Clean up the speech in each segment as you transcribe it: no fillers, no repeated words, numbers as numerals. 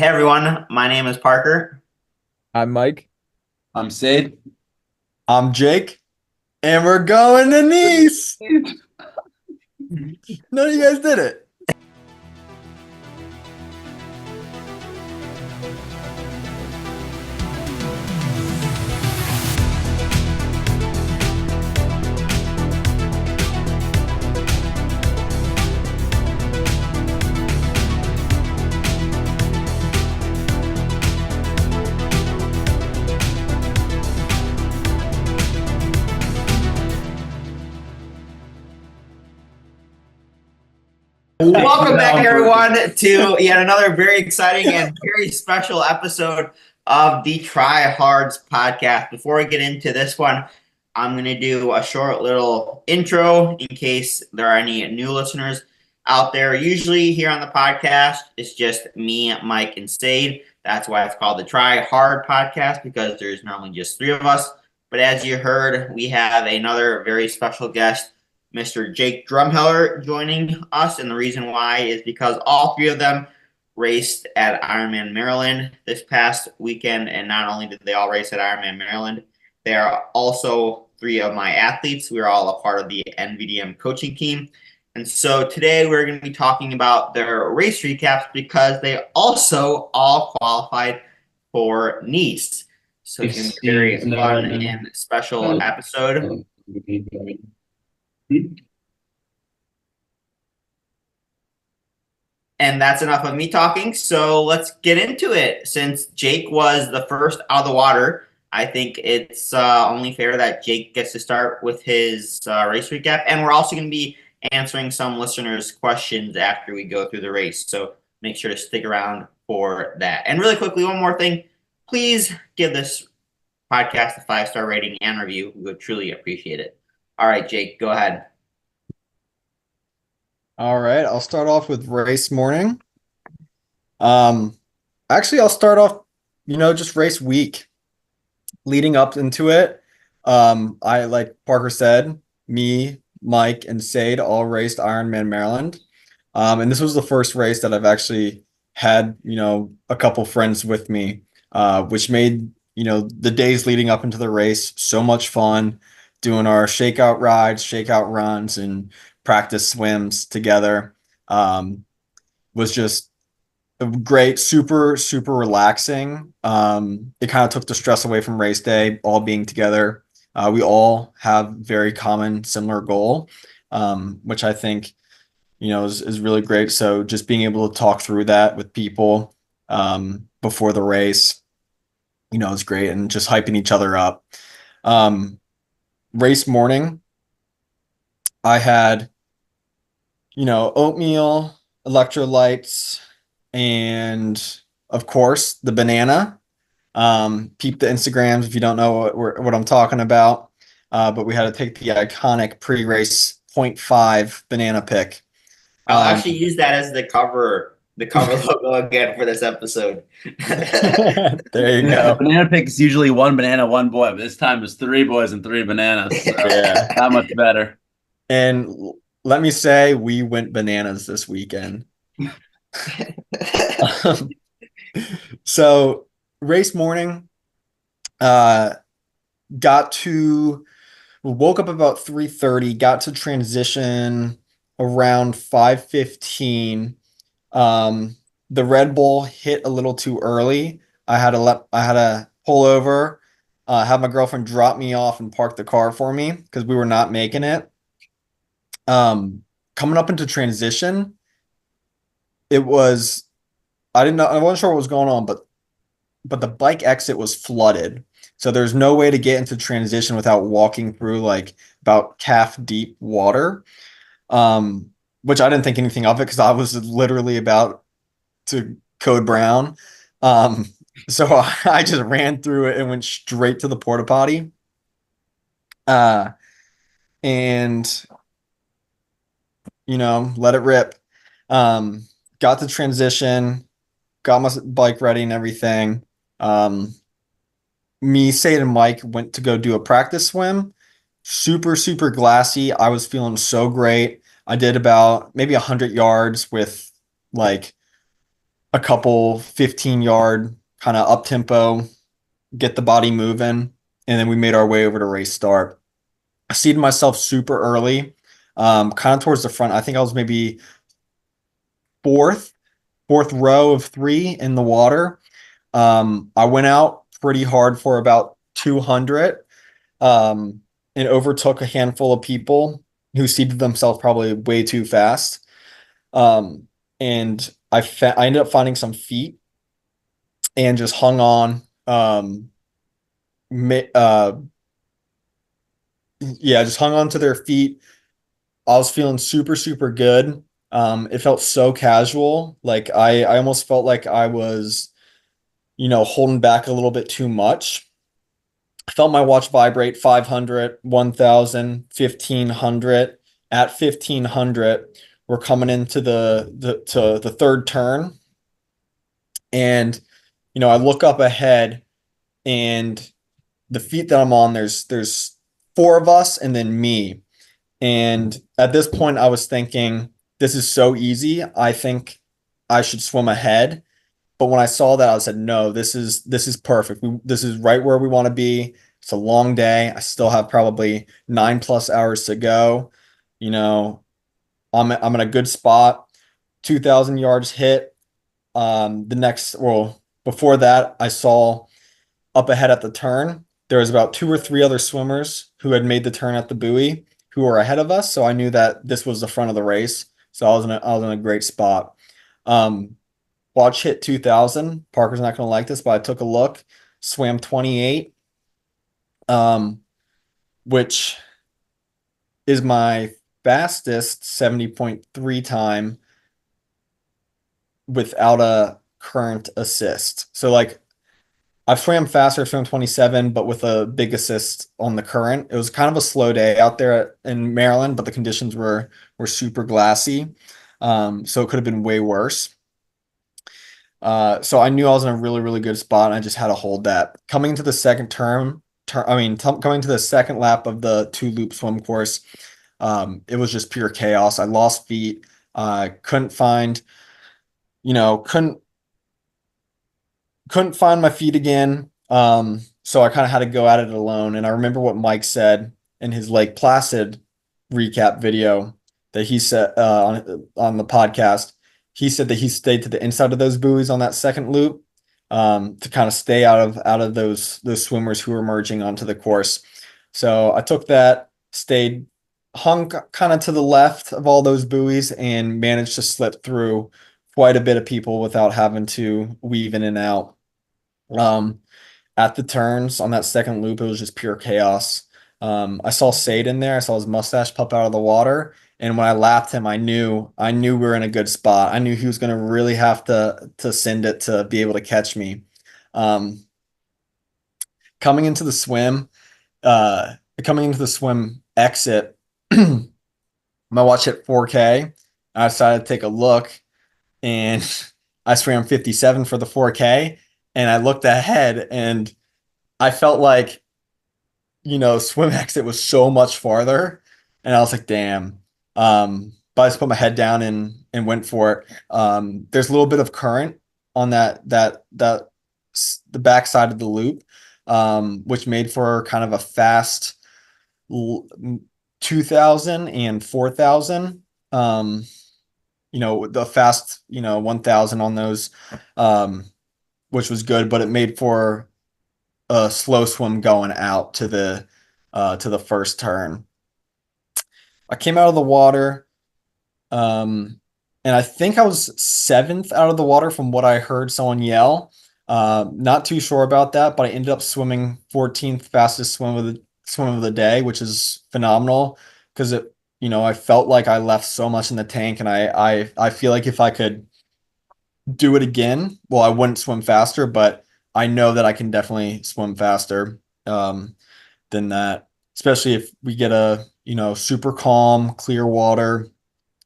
Hey everyone, my name is Parker. I'm Mike. I'm Seid. I'm Jake, and we're going to Nice. None of you guys did it. Welcome back everyone to yet another very exciting and very special episode of the Try Hards podcast. Before we get into this one, I'm going to do a short little intro in case there are any new listeners out there. Usually here on the podcast, it's just me, Mike, and Seid. That's why it's called the Try Hard podcast, because there's normally just three of us. But as you heard, we have another very special guest, Mr. Jake Drumheller, joining us. And the reason why is because all three of them raced at Ironman Maryland this past weekend. And not only did they all race at Ironman Maryland, they are also three of my athletes. We're all a part of the NVDM coaching team. And so today we're going to be talking about their race recaps because they also all qualified for Nice. So it's going to be a very fun and special episode. And that's enough of me talking. So let's get into it. Since Jake was the first out of the water, I think it's only fair that Jake gets to start with his race recap. And we're also going to be answering some listeners' questions after we go through the race. So make sure to stick around for that. And really quickly, one more thing. Please give this podcast a 5-star rating and review. We would truly appreciate it. All right, Jake, go ahead. All right, I'll start off with race morning. Actually, I'll start off, just race week leading up into it. I, like Parker said, me, Mike, and Seid all raced Ironman Maryland. And this was the first race that I've actually had, a couple friends with me, which made, the days leading up into the race so much fun, doing our shakeout rides, shakeout runs, and practice swims together. Was just great, super, super relaxing. It kind of took the stress away from race day, all being together. We all have very common, similar goal, which I think, is really great. So just being able to talk through that with people before the race, is great, and just hyping each other up. Race morning, I had, oatmeal, electrolytes, and of course the banana. Peep the Instagrams if you don't know what I'm talking about. But we had to take the iconic pre-race 0.5 banana pick. I'll actually use that as the cover logo again for this episode. There you go. Banana pick is usually one banana, one boy, but this time it's 3 boys and 3 bananas. So Yeah. that much better. And let me say, we went bananas this weekend. So race morning, woke up about 3:30, got to transition around 5:15. The Red Bull hit a little too early. I had to pull over, have my girlfriend drop me off and park the car for me because we were not making it. Coming up into transition, I wasn't sure what was going on, but the bike exit was flooded. So there's no way to get into transition without walking through like about calf deep water. Which I didn't think anything of it because I was literally about to code brown. So I just ran through it and went straight to the porta potty. And let it rip. Got to transition, got my bike ready and everything. Me, Seid, and Mike went to go do a practice swim. Super, super glassy. I was feeling so great. I did about maybe 100 yards with like a couple 15-yard kind of up tempo, get the body moving, and then we made our way over to race start. I seeded myself super early, kind of towards the front. I think I was maybe fourth row of 3 in the water. I went out pretty hard for about 200, and overtook a handful of people who seeded themselves probably way too fast. And I ended up finding some feet and just hung on. Yeah, just hung on to their feet. I was feeling super, super good. It felt so casual. Like I almost felt like I was, holding back a little bit too much. I felt my watch vibrate 500, 1000, 1500. At 1500, we're coming into the third turn. And, I look up ahead, and the feet that I'm on, there's 4 of us and then me. And at this point, I was thinking, this is so easy. I think I should swim ahead. But when I saw that, I said, no, this is perfect. This is right where we want to be. It's a long day. I still have probably 9+ hours to go. I'm in a good spot. 2,000 yards hit. Before that, I saw up ahead at the turn, there was about 2 or 3 other swimmers who had made the turn at the buoy who were ahead of us. So I knew that this was the front of the race. So I was in a great spot. Watch hit 2,000. Parker's not going to like this, but I took a look, swam 28, which is my fastest 70.3 time without a current assist. So like I've swam faster, I've swam 27, but with a big assist on the current. It was kind of a slow day out there in Maryland, but the conditions were super glassy. So it could have been way worse. So I knew I was in a really, really good spot, and I just had to hold that. Coming to the second coming to the second lap of the 2-loop swim course, it was just pure chaos. I lost feet. Couldn't find, couldn't find my feet again. So I kind of had to go at it alone. And I remember what Mike said in his Lake Placid recap video that he said on the podcast. He said that he stayed to the inside of those buoys on that second loop, to kind of stay out of those swimmers who were merging onto the course. So I took that, hung kind of to the left of all those buoys, and managed to slip through quite a bit of people without having to weave in and out. At the turns on that second loop, it was just pure chaos. I saw Seid in there. I saw his mustache pop out of the water. And when I lapped him, I knew we were in a good spot. I knew he was going to really have to send it to be able to catch me. Coming into the swim exit, my watch hit 4K. I decided to take a look, and I swam 57 for the 4K. And I looked ahead, and I felt like, swim exit was so much farther. And I was like, damn. But I just put my head down and went for it. There's a little bit of current on the back side of the loop, which made for kind of a fast 2,000 and 4,000. The fast, 1,000 on those, which was good, but it made for a slow swim going out to the first turn. I came out of the water, and I think I was 7th out of the water from what I heard someone yell. Not too sure about that, but I ended up swimming 14th fastest swim of the day, which is phenomenal because I felt like I left so much in the tank, and I feel like if I could do it again, well, I wouldn't swim faster, but I know that I can definitely swim faster than that, especially if we get a super calm, clear water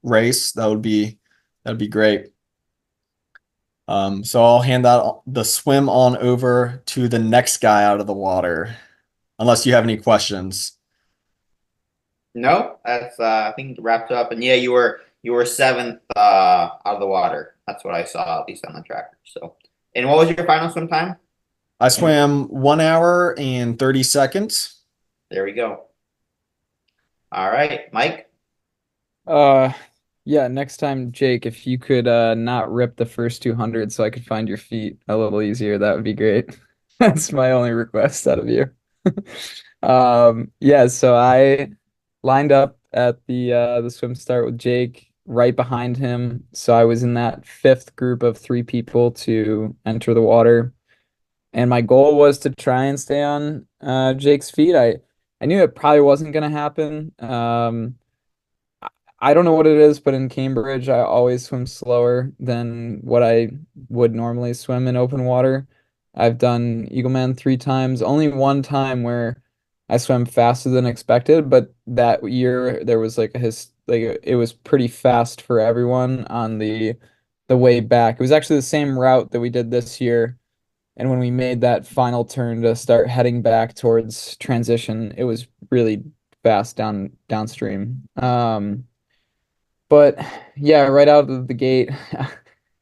race. That'd be great. So I'll hand the swim on over to the next guy out of the water, unless you have any questions. No, that's I think wrapped up. And yeah, you were 7th out of the water. That's what I saw, at least on the tracker. So, and what was your final swim time? I swam 1 hour and 30 seconds. There we go. All right, Mike. Uh, yeah, next time, Jake, if you could not rip the first 200 so I could find your feet a little easier, that would be great. That's my only request out of you. Yeah, so I lined up at the swim start with Jake right behind him. So I was in that fifth group of three people to enter the water. And my goal was to try and stay on Jake's feet. I knew it probably wasn't gonna happen. I don't know what it is, but in Cambridge, I always swim slower than what I would normally swim in open water. I've done Eagleman 3 times, only one time where I swam faster than expected, but that year there was like it was pretty fast for everyone on the way back. It was actually the same route that we did this year, and when we made that final turn to start heading back towards transition, it was really fast downstream. But yeah, right out of the gate,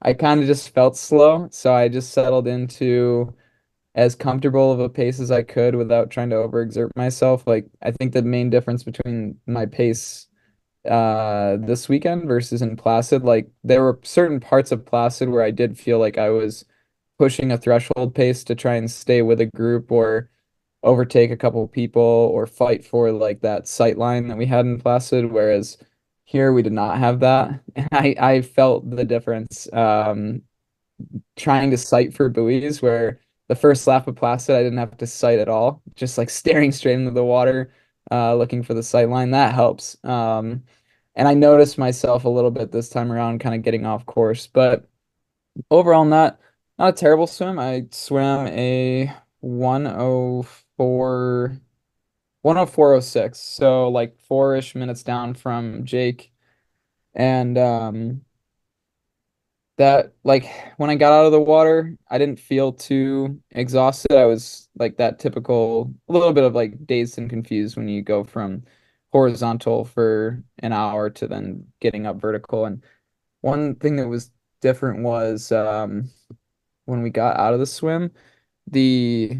I kind of just felt slow, so I just settled into as comfortable of a pace as I could without trying to overexert myself. Like I think the main difference between my pace this weekend versus in Placid, like there were certain parts of Placid where I did feel like I was pushing a threshold pace to try and stay with a group or overtake a couple people or fight for like that sight line that we had in Placid, whereas here we did not have that. And I felt the difference trying to sight for buoys where the first lap of Placid I didn't have to sight at all, just like staring straight into the water, looking for the sight line. That helps. And I noticed myself a little bit this time around kind of getting off course, but overall not a terrible swim. I swam a 104 104.06, so like 4-ish minutes down from Jake. And that like when I got out of the water, I didn't feel too exhausted. I was like that typical a little bit of like dazed and confused when you go from horizontal for an hour to then getting up vertical. And one thing that was different was when we got out of the swim, the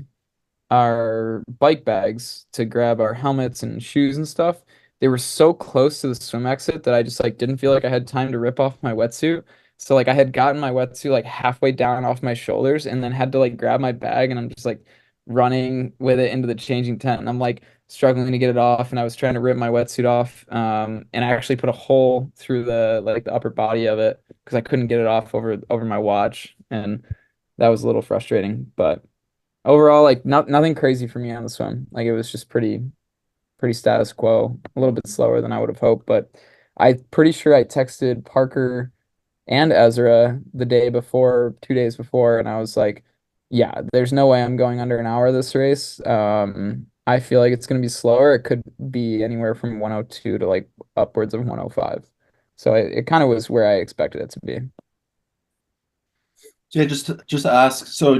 our bike bags to grab our helmets and shoes and stuff, they were so close to the swim exit that I just like didn't feel like I had time to rip off my wetsuit. So like I had gotten my wetsuit like halfway down off my shoulders and then had to like grab my bag, and I'm just like running with it into the changing tent, and I'm like struggling to get it off, and I was trying to rip my wetsuit off, and I actually put a hole through the upper body of it because I couldn't get it off over my watch, and that was a little frustrating. But overall, like nothing crazy for me on the swim. Like it was just pretty status quo, a little bit slower than I would have hoped. But I'm pretty sure I texted Parker and Ezra the day before, 2 days before, and I was like, yeah, there's no way I'm going under an hour this race. I feel like it's gonna be slower. It could be anywhere from 102 to like upwards of 105. So it kind of was where I expected it to be. Jay, just to ask, so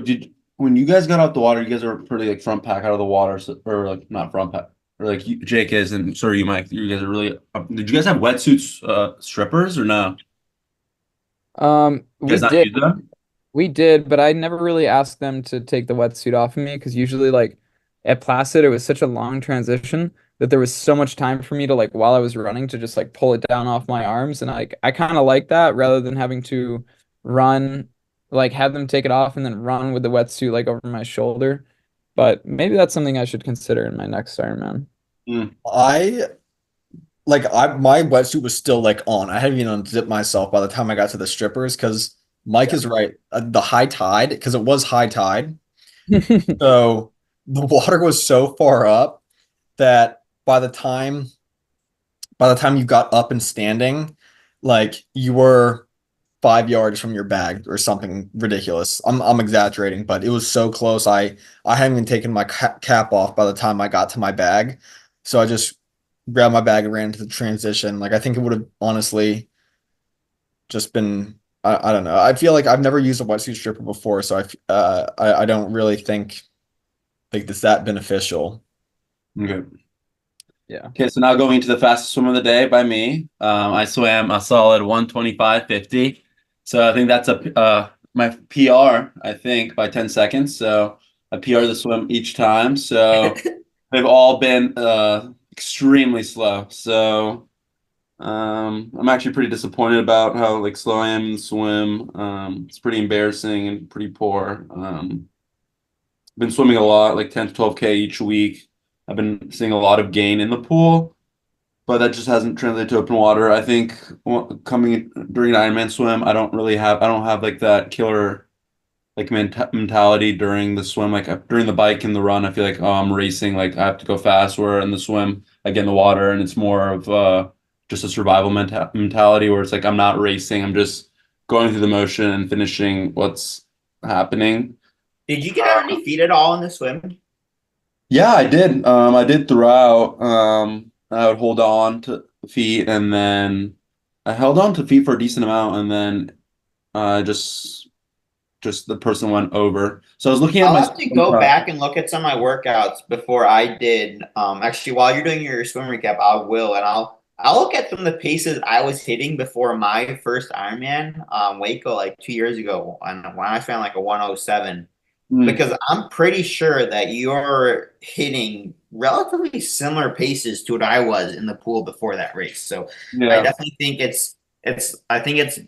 when you guys got out the water, you guys were pretty like front pack out of the water, so, or like not front pack, or like Jake is, and sorry, you Mike, you guys are really. Did you guys have wetsuits, strippers or no? You We guys not did. use them? We did, but I never really asked them to take the wetsuit off of me because usually, like at Placid, it was such a long transition that there was so much time for me to like while I was running to just like pull it down off my arms, and I kind of like that rather than having to run, like have them take it off and then run with the wetsuit like over my shoulder. But maybe that's something I should consider in my next Ironman. I my wetsuit was still like on. I hadn't even unzipped myself by the time I got to the strippers because Mike is right. The high tide, because it was high tide. So the water was so far up that by the time you got up and standing, like you were 5 yards from your bag or something ridiculous. I'm exaggerating, but it was so close. I hadn't even taken my cap off by the time I got to my bag. So I just grabbed my bag and ran into the transition. Like I think it would have honestly just been I don't know. I feel like I've never used a wetsuit stripper before, so I don't really think like it's that beneficial. Okay. Yeah. Okay, so now going into the fastest swim of the day by me. I swam a solid 125.50. So I think that's my PR, I think, by 10 seconds. So I PR the swim each time. So they've all been extremely slow. So I'm actually pretty disappointed about how like slow I am in the swim. It's pretty embarrassing and pretty poor. Been swimming a lot, like 10 to 12K each week. I've been seeing a lot of gain in the pool, but that just hasn't translated to open water. I think coming during an Ironman swim, I don't have like that killer like mentality during the swim. Like during the bike and the run, I feel like, oh, I'm racing, like I have to go fast. Where in the swim, I get in the water and it's more of just a survival mentality where it's like I'm not racing, I'm just going through the motion and finishing what's happening. Did you get out any feet at all in the swim? Yeah, I did. I did throughout. I would hold on to feet, and then I held on to feet for a decent amount, and then just the person went over. So I was looking at I'll my have to go back and look at some of my workouts before I did. Actually, while you're doing your swim recap, I will, and I'll look at some of the paces I was hitting before my first Ironman, Waco, like 2 years ago, when I swam like a 107. Mm, Because I'm pretty sure that you're hitting relatively similar paces to what I was in the pool before that race. So I yeah, definitely think it's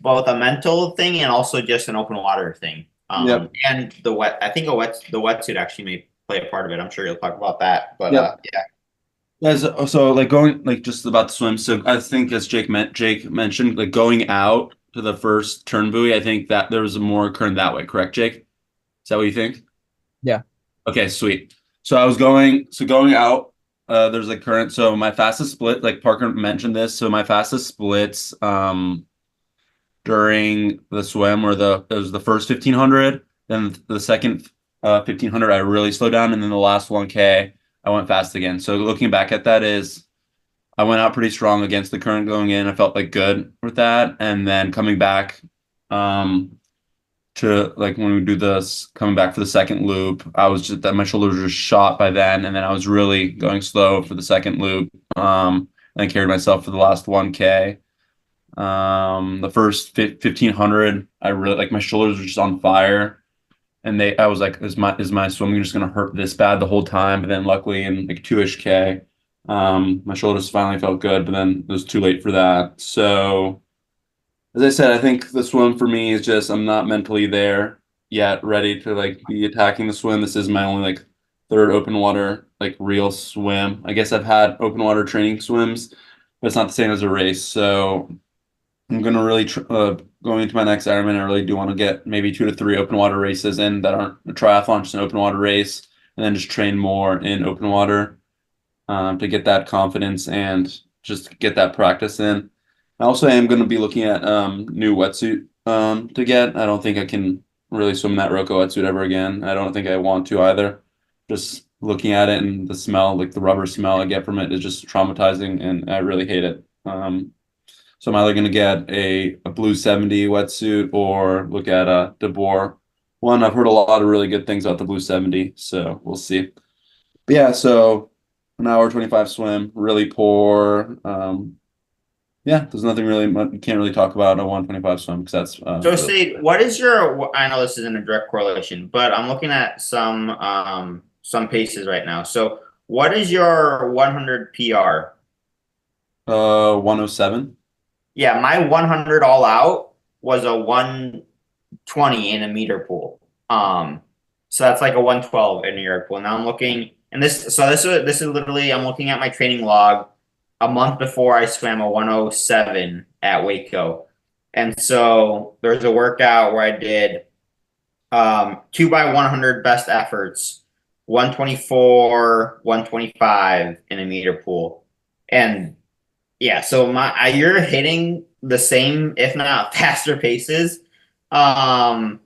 both a mental thing and also just an open water thing. yep, And I think the wetsuit actually may play a part of it. I'm sure you'll talk about that. But yep. yeah. As so like going like just about the swim. So I think as Jake mentioned, like going out to the first turn buoy, I think that there was a more current that way. Correct, Jake? Is that what you think? Yeah. Okay, sweet. So going out, there's a current. So my fastest split, like Parker mentioned this. So my fastest splits, during the swim or it was the first 1500, then the second 1500, I really slowed down, and then the last 1K, I went fast again. So looking back at that is I went out pretty strong against the current going in. I felt like good with that, and then coming back, to like when we do this coming back for the second loop, I was just that my shoulders were just shot by then, and then I was really going slow for the second loop. And I carried myself for the last 1K. The first 1500, I really like my shoulders were just on fire, and I was like, is my swimming just gonna hurt this bad the whole time? But then luckily in like 2-ish K, my shoulders finally felt good, but then it was too late for that. So as I said, I think the swim for me is just I'm not mentally there yet, ready to like be attacking the swim. This is my only like third open water like real swim. I guess I've had open water training swims, but it's not the same as a race. So I'm gonna really going into my next Ironman. I really do want to get maybe 2 to 3 open water races in that aren't a triathlon, just an open water race, and then just train more in open water, to get that confidence and just get that practice in. I also am going to be looking at new wetsuit to get. I don't think I can really swim in that Rocco wetsuit ever again. I don't think I want to either. Just looking at it and the smell, like the rubber smell I get from it, is just traumatizing, and I really hate it. So I'm either going to get a blue 70 wetsuit or look at a DeBoer one. I've heard a lot of really good things about the blue 70, so we'll see. But yeah, so an hour 25 swim, really poor. Yeah, there's nothing really you can't really talk about a 125 swim because that's So Seid, what is your? I know this isn't a direct correlation, but I'm looking at some paces right now. So what is your 100 PR? 107. Yeah, my 100 all out was a 120 in a meter pool. So that's like a 112 in a yard pool. Now I'm looking, and this is literally I'm looking at my training log a month before I swam a 107 at Waco, and so there's a workout where I did 2 by 100 best efforts, 124, 125 in a meter pool, and yeah, so you're hitting the same, if not faster paces. Than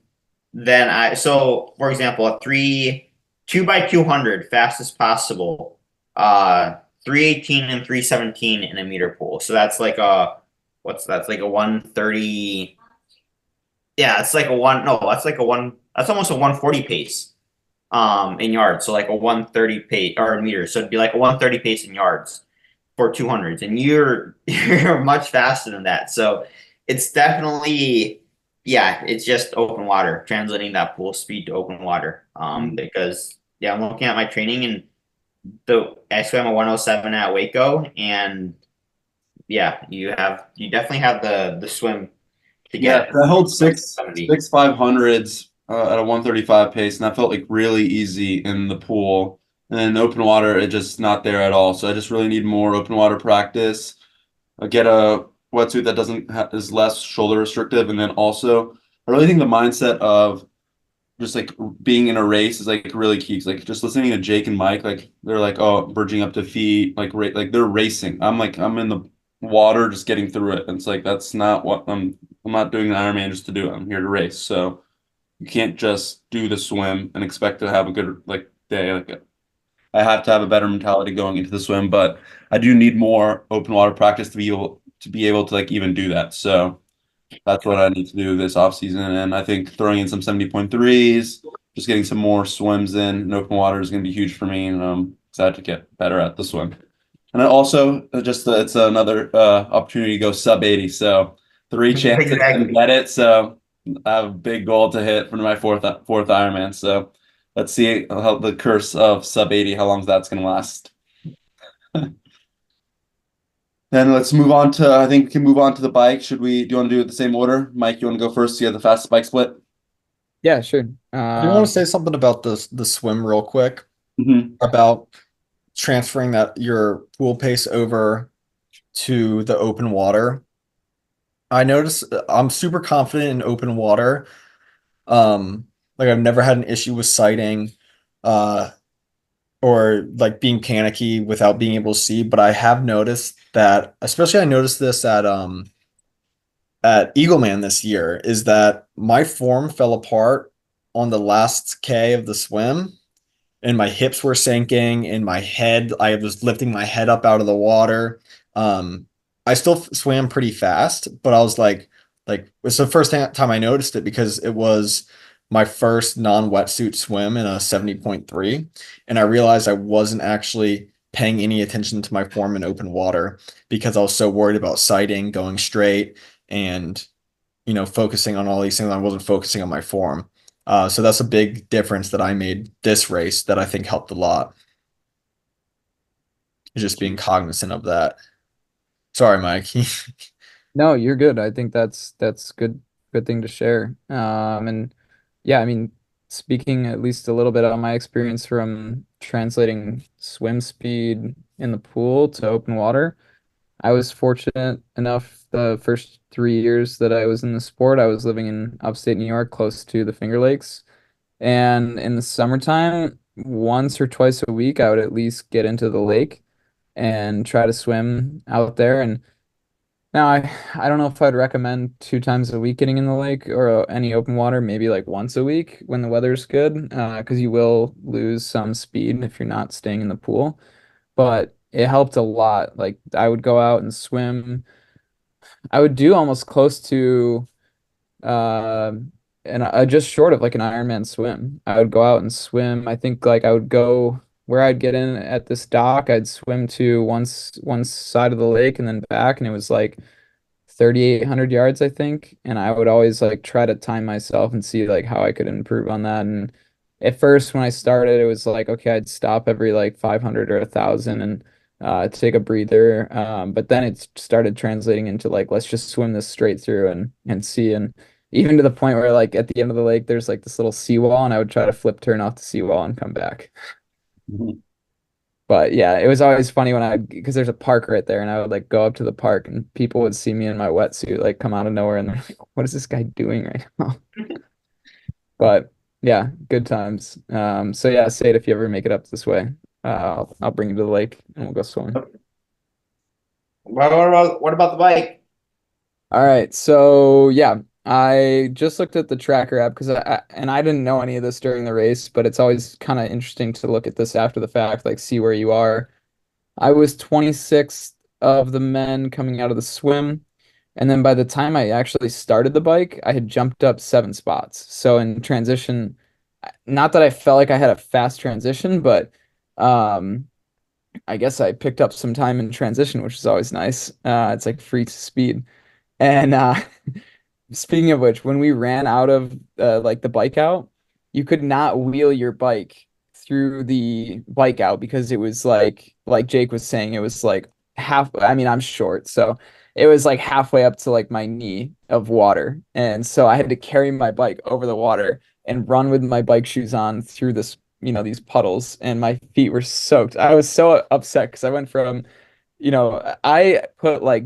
so for example, a 2 by 200 fastest possible, 318 and 317 in a meter pool. So that's like that's like a 130. Yeah, it's like a one no, that's like a one that's almost a 140 pace in yards. So like a 130 pace or in meters. So it'd be like a 130 pace in yards for 200s, and you're much faster than that. So it's definitely yeah, it's just open water, translating that pool speed to open water. Because yeah, I'm looking at my training and I swam a 107 at Waco, and yeah, you definitely have the swim to Yeah, get I held like six 70. six 500s at a 135 pace, and that felt like really easy in the pool. And in open water, it just not there at all. So I just really need more open water practice. Get a wetsuit that doesn't is less shoulder restrictive, and then also I really think the mindset of just like being in a race is like really key. 'Cause, like just listening to Jake and Mike, like they're like, oh, bridging up to feet, like they're racing. I'm like I'm in the water just getting through it. And it's like that's not what I'm not doing the Ironman just to do it. I'm here to race. So you can't just do the swim and expect to have a good like day. Like I have to have a better mentality going into the swim, but I do need more open water practice to be able to like even do that. So that's what I need to do this off season. And I think throwing in some 70.3s, just getting some more swims in open water is going to be huge for me. And I'm excited to get better at the swim. And I also just it's another opportunity to go sub 80. So three chances to Exactly. get it. So I have a big goal to hit for my fourth Ironman. So let's see how the curse of sub 80, how long that's going to last. Then let's move on to, I think we can move on to the bike. Do you want to do it the same order? Mike, you want to go first? You have the fastest bike split? Yeah, sure. I do want to say something about the swim real quick Mm-hmm. about transferring that your pool pace over to the open water. I notice I'm super confident in open water. Like I've never had an issue with sighting, uh, or like being panicky without being able to see. But I have noticed that, especially I noticed this at Eagleman this year, is that my form fell apart on the last K of the swim, and my hips were sinking, and my head, I was lifting my head up out of the water. Um, I still swam pretty fast, but I was like it's the first time I noticed it because it was my first non-wetsuit swim in a 70.3, and I realized I wasn't actually paying any attention to my form in open water because I was so worried about sighting, going straight, and focusing on all these things. I wasn't focusing on my form. So that's a big difference that I made this race that I think helped a lot. Just being cognizant of that. Sorry, Mike. No, you're good. I think that's good thing to share. And yeah, I mean, speaking at least a little bit on my experience from translating swim speed in the pool to open water, I was fortunate enough the first 3 years that I was in the sport, I was living in upstate New York, close to the Finger Lakes. And in the summertime, once or twice a week, I would at least get into the lake and try to swim out there. And now I don't know if I'd recommend 2 times a week getting in the lake or any open water, maybe like once a week when the weather's good, because you will lose some speed if you're not staying in the pool. But it helped a lot. Like I would go out and swim. I would do almost close to uh and just short of like an Ironman swim. I would go out and swim. I think like I would go where I'd get in at this dock, I'd swim to one side of the lake and then back, and it was like 3,800 yards, I think. And I would always like try to time myself and see like how I could improve on that. And at first, when I started, it was like, okay, I'd stop every like 500 or 1,000 and take a breather. But then it started translating into like, let's just swim this straight through and see. And even to the point where like at the end of the lake, there's like this little seawall, and I would try to flip turn off the seawall and come back. Mhm. But yeah, it was always funny when because there's a park right there, and I would like go up to the park, and people would see me in my wetsuit, like come out of nowhere, and they're like, "What is this guy doing right now?" But yeah, good times. So yeah, Seid, if you ever make it up this way, I'll bring you to the lake and we'll go swimming. What about the bike? All right, so yeah, I just looked at the tracker app because and I didn't know any of this during the race, but it's always kind of interesting to look at this after the fact, like see where you are. I was 26th of the men coming out of the swim. And then by the time I actually started the bike, I had jumped up 7 spots. So in transition, not that I felt like I had a fast transition, but um, I guess I picked up some time in transition, which is always nice. It's like free speed. And speaking of which, when we ran out of like the bike out, you could not wheel your bike through the bike out because it was like Jake was saying, it was like half, I mean, I'm short, so it was like halfway up to like my knee of water. And so I had to carry my bike over the water and run with my bike shoes on through this, these puddles, and my feet were soaked. I was so upset because I went from, I put like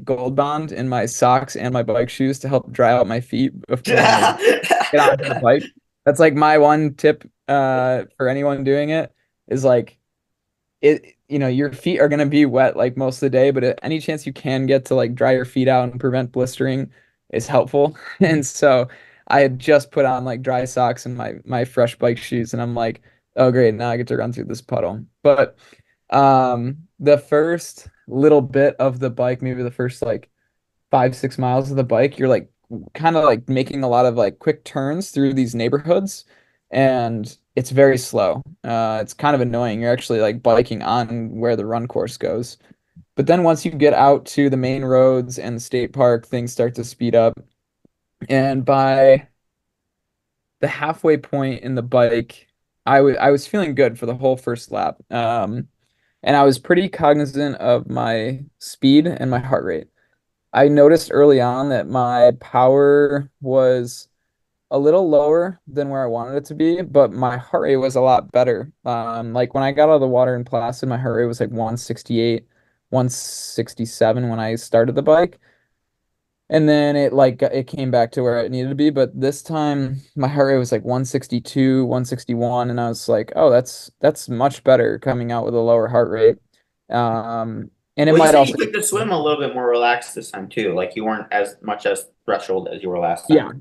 Gold Bond in my socks and my bike shoes to help dry out my feet before I get onto the bike. That's like my one tip for anyone doing it is like your feet are gonna be wet like most of the day, but any chance you can get to like dry your feet out and prevent blistering is helpful. And so I had just put on like dry socks and my fresh bike shoes, and I'm like, oh great, now I get to run through this puddle. But the first little bit of the bike, maybe the first like 5, 6 miles of the bike, you're like kind of like making a lot of like quick turns through these neighborhoods, and it's very slow. It's kind of annoying. You're actually like biking on where the run course goes. But then once you get out to the main roads and the state park, things start to speed up. And by the halfway point in the bike, I was feeling good for the whole first lap. And I was pretty cognizant of my speed and my heart rate. I noticed early on that my power was a little lower than where I wanted it to be, but my heart rate was a lot better. Like when I got out of the water in Placid, my heart rate was like 168, 167 when I started the bike. And then it came back to where it needed to be, but this time my heart rate was like 162, 161, and I was like, "Oh, that's much better coming out with a lower heart rate." And it Well, you might said you also, took the swim a little bit more relaxed this time too. Like you weren't as much as threshold as you were last time. yeah.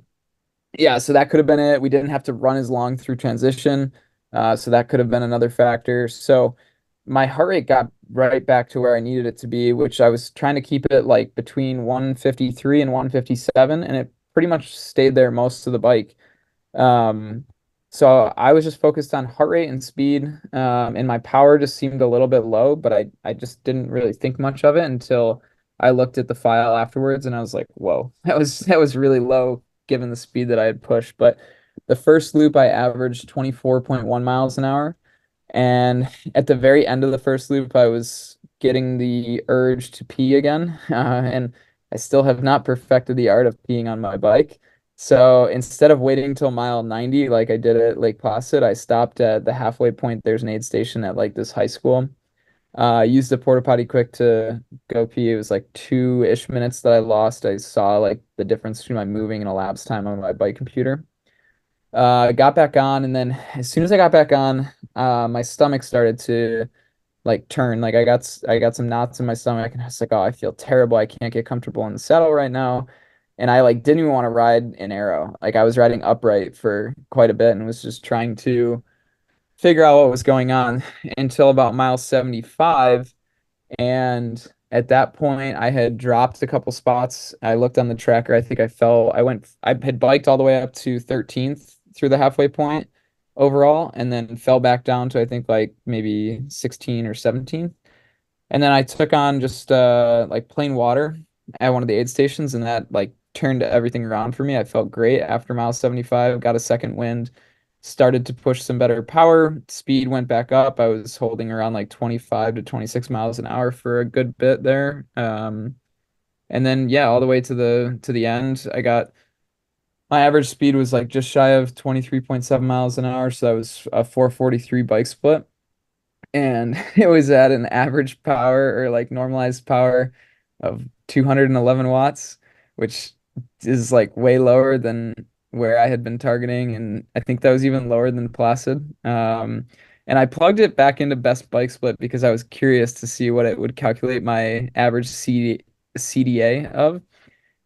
Yeah, so that could have been it. We didn't have to run as long through transition. So that could have been another factor. So my heart rate got right back to where I needed it to be, which I was trying to keep it like between 153 and 157, and it pretty much stayed there most of the bike. Um, so I was just focused on heart rate and speed, and my power just seemed a little bit low, but I just didn't really think much of it until I looked at the file afterwards, and I was like, whoa, that was really low given the speed that I had pushed. But the first loop I averaged 24.1 miles an hour, and at the very end of the first loop, I was getting the urge to pee again, and I still have not perfected the art of peeing on my bike. So instead of waiting till mile 90, like I did at Lake Placid, I stopped at the halfway point. There's an aid station at like this high school. I used the porta potty quick to go pee. It was like 2-ish minutes that I lost. I saw like the difference between my moving and elapsed time on my bike computer. Got back on, and then as soon as I got back on, my stomach started to like turn. Like I got some knots in my stomach, and I was like, oh, I feel terrible. I can't get comfortable in the saddle right now. And I like didn't even want to ride an arrow. Like I was riding upright for quite a bit and was just trying to figure out what was going on until about mile 75. And at that point, I had dropped a couple spots. I looked on the tracker. I think I had biked all the way up to 13th through the halfway point overall, and then fell back down to, I think, like maybe 16 or 17. And then I took on just like plain water at one of the aid stations, and that like turned everything around for me. I felt great after mile 75, got a second wind, started to push some better power. Speed went back up. I was holding around like 25 to 26 miles an hour for a good bit there. And then yeah, all the way to the end, I got my average speed was like just shy of 23.7 miles an hour, so that was a 443 bike split. And it was at an average power or like normalized power of 211 watts, which is like way lower than where I had been targeting, and I think that was even lower than Placid. And I plugged it back into Best Bike Split because I was curious to see what it would calculate my average CDA of,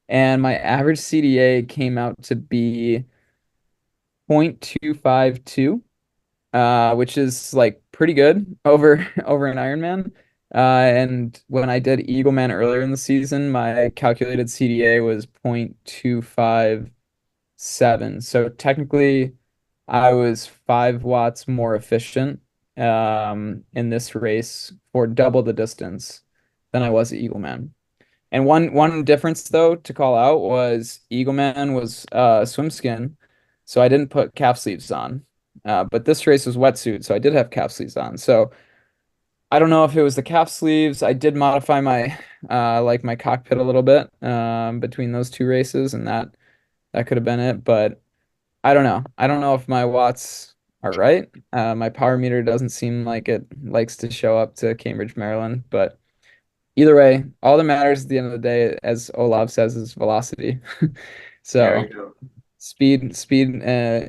and my average CDA came out to be 0.252, which is like pretty good over an Ironman. And when I did Eagleman earlier in the season, my calculated CDA was 0.257. So technically, I was 5 watts more efficient in this race for double the distance than I was at Eagleman. And one difference though to call out was Eagleman was swim skin, so I didn't put calf sleeves on. But this race was wetsuit, so I did have calf sleeves on. So I don't know if it was the calf sleeves. I did modify my like my cockpit a little bit between those two races, and that could have been it. But I don't know. I don't know if my watts are right. My power meter doesn't seem like it likes to show up to Cambridge, Maryland. But either way, all that matters at the end of the day, as Olav says, is velocity. There So you go. speed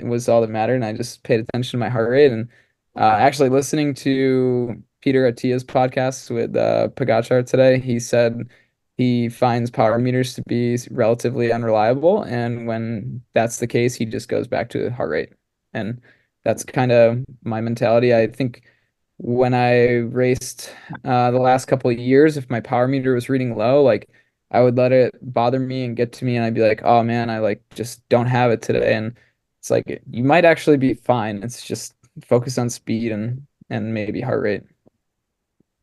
was all that mattered, and I just paid attention to my heart rate. And actually listening to Peter Attia's podcast with Pogacar today, he said he finds power meters to be relatively unreliable, and when that's the case, he just goes back to heart rate. And that's kind of my mentality. I think when I raced the last couple of years, if my power meter was reading low, like I would let it bother me and get to me, and I'd be like, oh man, I like just don't have it today. And it's like you might actually be fine. It's just focus on speed and maybe heart rate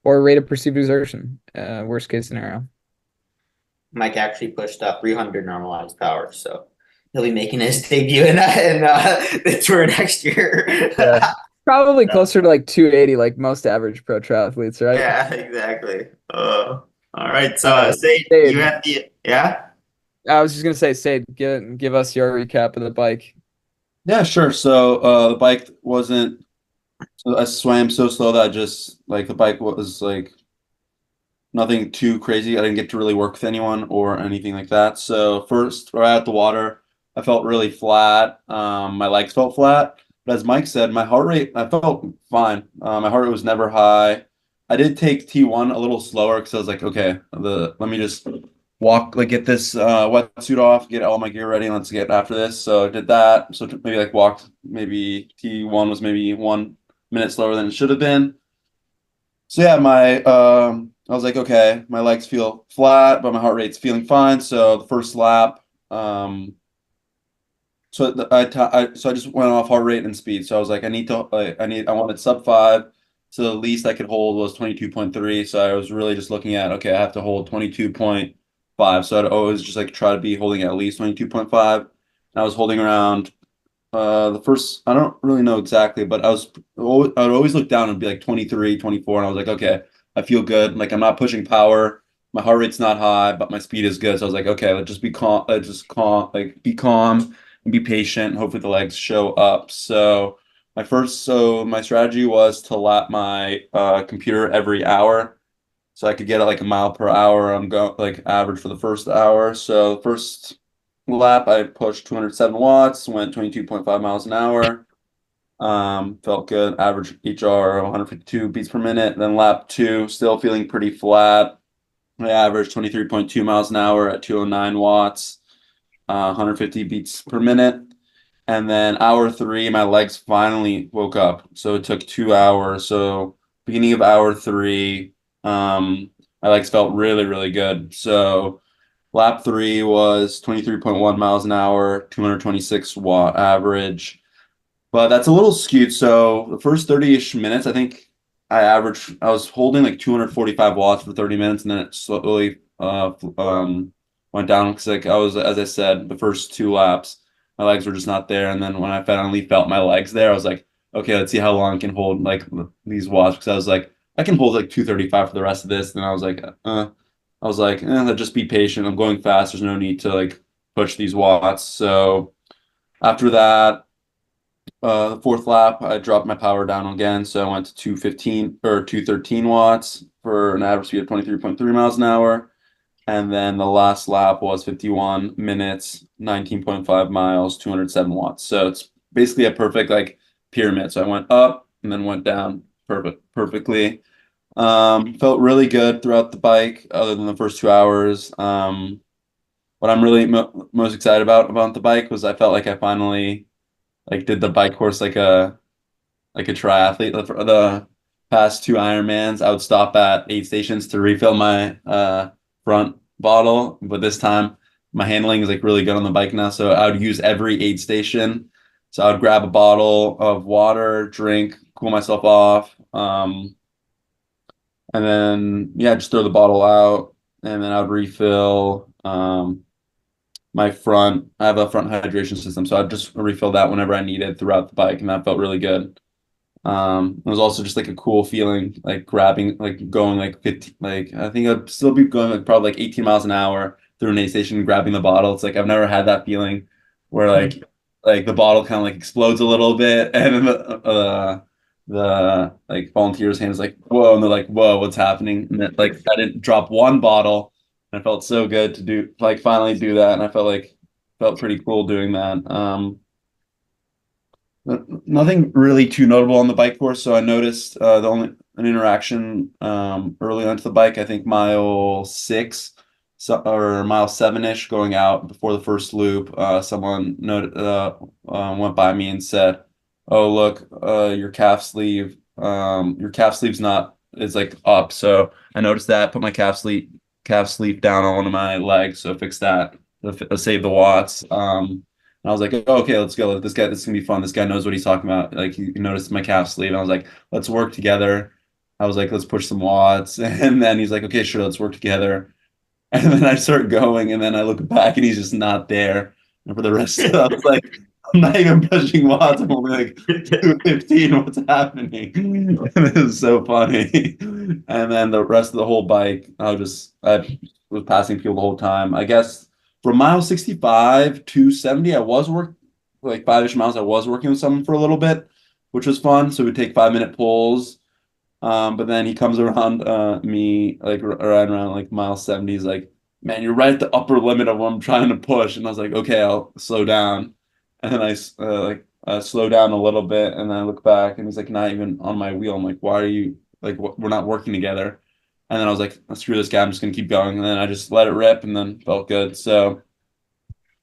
or rate of perceived exertion. Worst case scenario. Mike actually pushed up 300 normalized power, so he'll be making his debut in the tour next year. Yeah. Probably closer to like 280, like most average pro triathletes, right? Yeah, exactly. All right, so Seid. you have yeah. I was just gonna say, Seid, give us your recap of the bike. Yeah, sure. So the bike wasn't. So I swam so slow that I just like the bike was like nothing too crazy. I didn't get to really work with anyone or anything like that. So first, right out the water, I felt really flat. My legs felt flat. But as Mike said, my heart rate, I felt fine. My heart rate was never high. I did take T1 a little slower because I was like, okay, let me just walk, like get this wetsuit off, get all my gear ready, and let's get after this. So I did that. So maybe like walked, maybe T1 was maybe 1 minute slower than it should have been. So yeah, I was like, okay, my legs feel flat, but my heart rate's feeling fine. So the first lap, so I just went off heart rate and speed. So I was like, I wanted sub 5. So the least I could hold was 22.3. So I was really just looking at, okay, I have to hold 22.5. So I'd always just like try to be holding at least 22.5. And I was holding around the first, I don't really know exactly, but I would always look down and be like 23, 24. And I was like, okay, I feel good. Like I'm not pushing power. My heart rate's not high, but my speed is good. So I was like, okay, let's just be calm, be calm and be patient. Hopefully the legs show up. So my strategy was to lap my computer every hour. So I could get it like a mile per hour. I'm going like average for the first hour. So first lap, I pushed 207 watts, went 22.5 miles an hour. Felt good. Average HR 152 beats per minute. Then lap 2, still feeling pretty flat. I averaged 23.2 miles an hour at 209 watts, 150 beats per minute. And then hour 3, my legs finally woke up. So it took 2 hours. So beginning of hour 3, my legs felt really, really good. So lap 3 was 23.1 miles an hour, 226 watt average. But that's a little skewed. So the first 30-ish minutes, I think I was holding like 245 watts for 30 minutes, and then it slowly went down because like as I said, the first 2 laps, my legs were just not there. And then when I finally felt my legs there, I was like, okay, let's see how long I can hold like these watts, because I was like, I can hold like 235 for the rest of this. And I was like, let's just be patient. I'm going fast. There's no need to like push these watts. So after that, the 4th lap, I dropped my power down again. So I went to 215 or 213 watts for an average speed of 23.3 miles an hour. And then the last lap was 51 minutes, 19.5 miles, 207 watts. So it's basically a perfect like pyramid. So I went up and then went down perfectly. Felt really good throughout the bike, other than the first 2 hours. What I'm really most excited about the bike was I felt like I finally like did the bike course like a triathlete. The past 2 Ironmans, I would stop at aid stations to refill my front bottle, but this time my handling is like really good on the bike now. So I would use every aid station. So I would grab a bottle of water, drink, cool myself off, and then yeah, just throw the bottle out, and then I'd refill my front. I have a front hydration system, so I'd just refill that whenever I needed throughout the bike, and that felt really good. It was also just like a cool feeling, like grabbing, like going like 15, like I think I'd still be going like probably like 18 miles an hour through an aid station and grabbing the bottle. It's like I've never had that feeling where like the bottle kind of like explodes a little bit, and then the like volunteers' hands like whoa, and they're like whoa, what's happening? And then, like I didn't drop one bottle, and it felt so good to do like finally do that, and I felt pretty cool doing that. Nothing really too notable on the bike course. So I noticed the only an interaction early onto the bike. I think mile 6 or mile 7-ish going out before the first loop. Someone went by me and said, "Oh look, your calf sleeve's not is like up." So I noticed that. Put my calf sleeve down on one of my legs. So fix that. Save the watts. And I was like, oh, okay, let's go. This is gonna be fun. This guy knows what he's talking about. Like he noticed my calf sleeve. And I was like, let's work together. I was like, let's push some watts. And then he's like, okay, sure, let's work together. And then I start going, and then I look back, and he's just not there. And for the rest of it, I was like, I'm not even pushing watts. I'm only like 215. What's happening? And it was so funny. And then the rest of the whole bike, I was passing people the whole time. I guess from mile 65 to 70, I was working like 5-ish miles. I was working with someone for a little bit, which was fun. So we'd take 5-minute pulls. But then he comes around me like right around like mile 70. He's like, man, you're right at the upper limit of what I'm trying to push. And I was like, okay, I'll slow down. And then I slow down a little bit, and then I look back, and he's like not even on my wheel. I'm like, why are you like we're not working together? And then I was like, screw this guy, I'm just gonna keep going. And then I just let it rip, and then felt good. So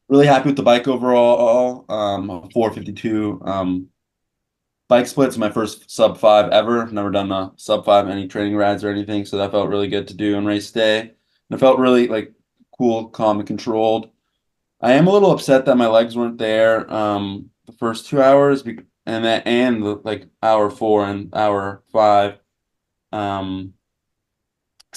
really happy with the bike overall. 452. Bike splits, my first sub 5 ever. Never done a sub 5 any training rides or anything, so that felt really good to do on race day. And it felt really like cool, calm, and controlled. I am a little upset that my legs weren't there the first 2 hours, like hour 4 and hour 5. Because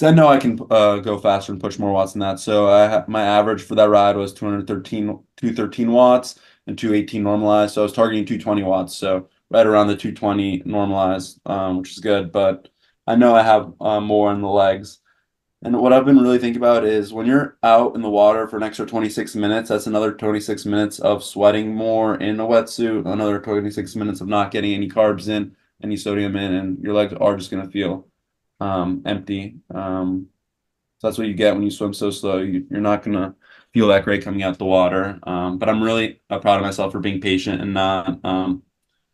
I know I can go faster and push more watts than that. So my average for that ride was 213 watts and 218 normalized. So I was targeting 220 watts. So right around the 220 normalized, which is good. But I know I have more in the legs. And what I've been really thinking about is when you're out in the water for an extra 26 minutes, that's another 26 minutes of sweating more in a wetsuit, another 26 minutes of not getting any carbs in, any sodium in, and your legs are just going to feel empty. So that's what you get when you swim so slow. You're not going to feel that great coming out the water. But I'm really proud of myself for being patient and not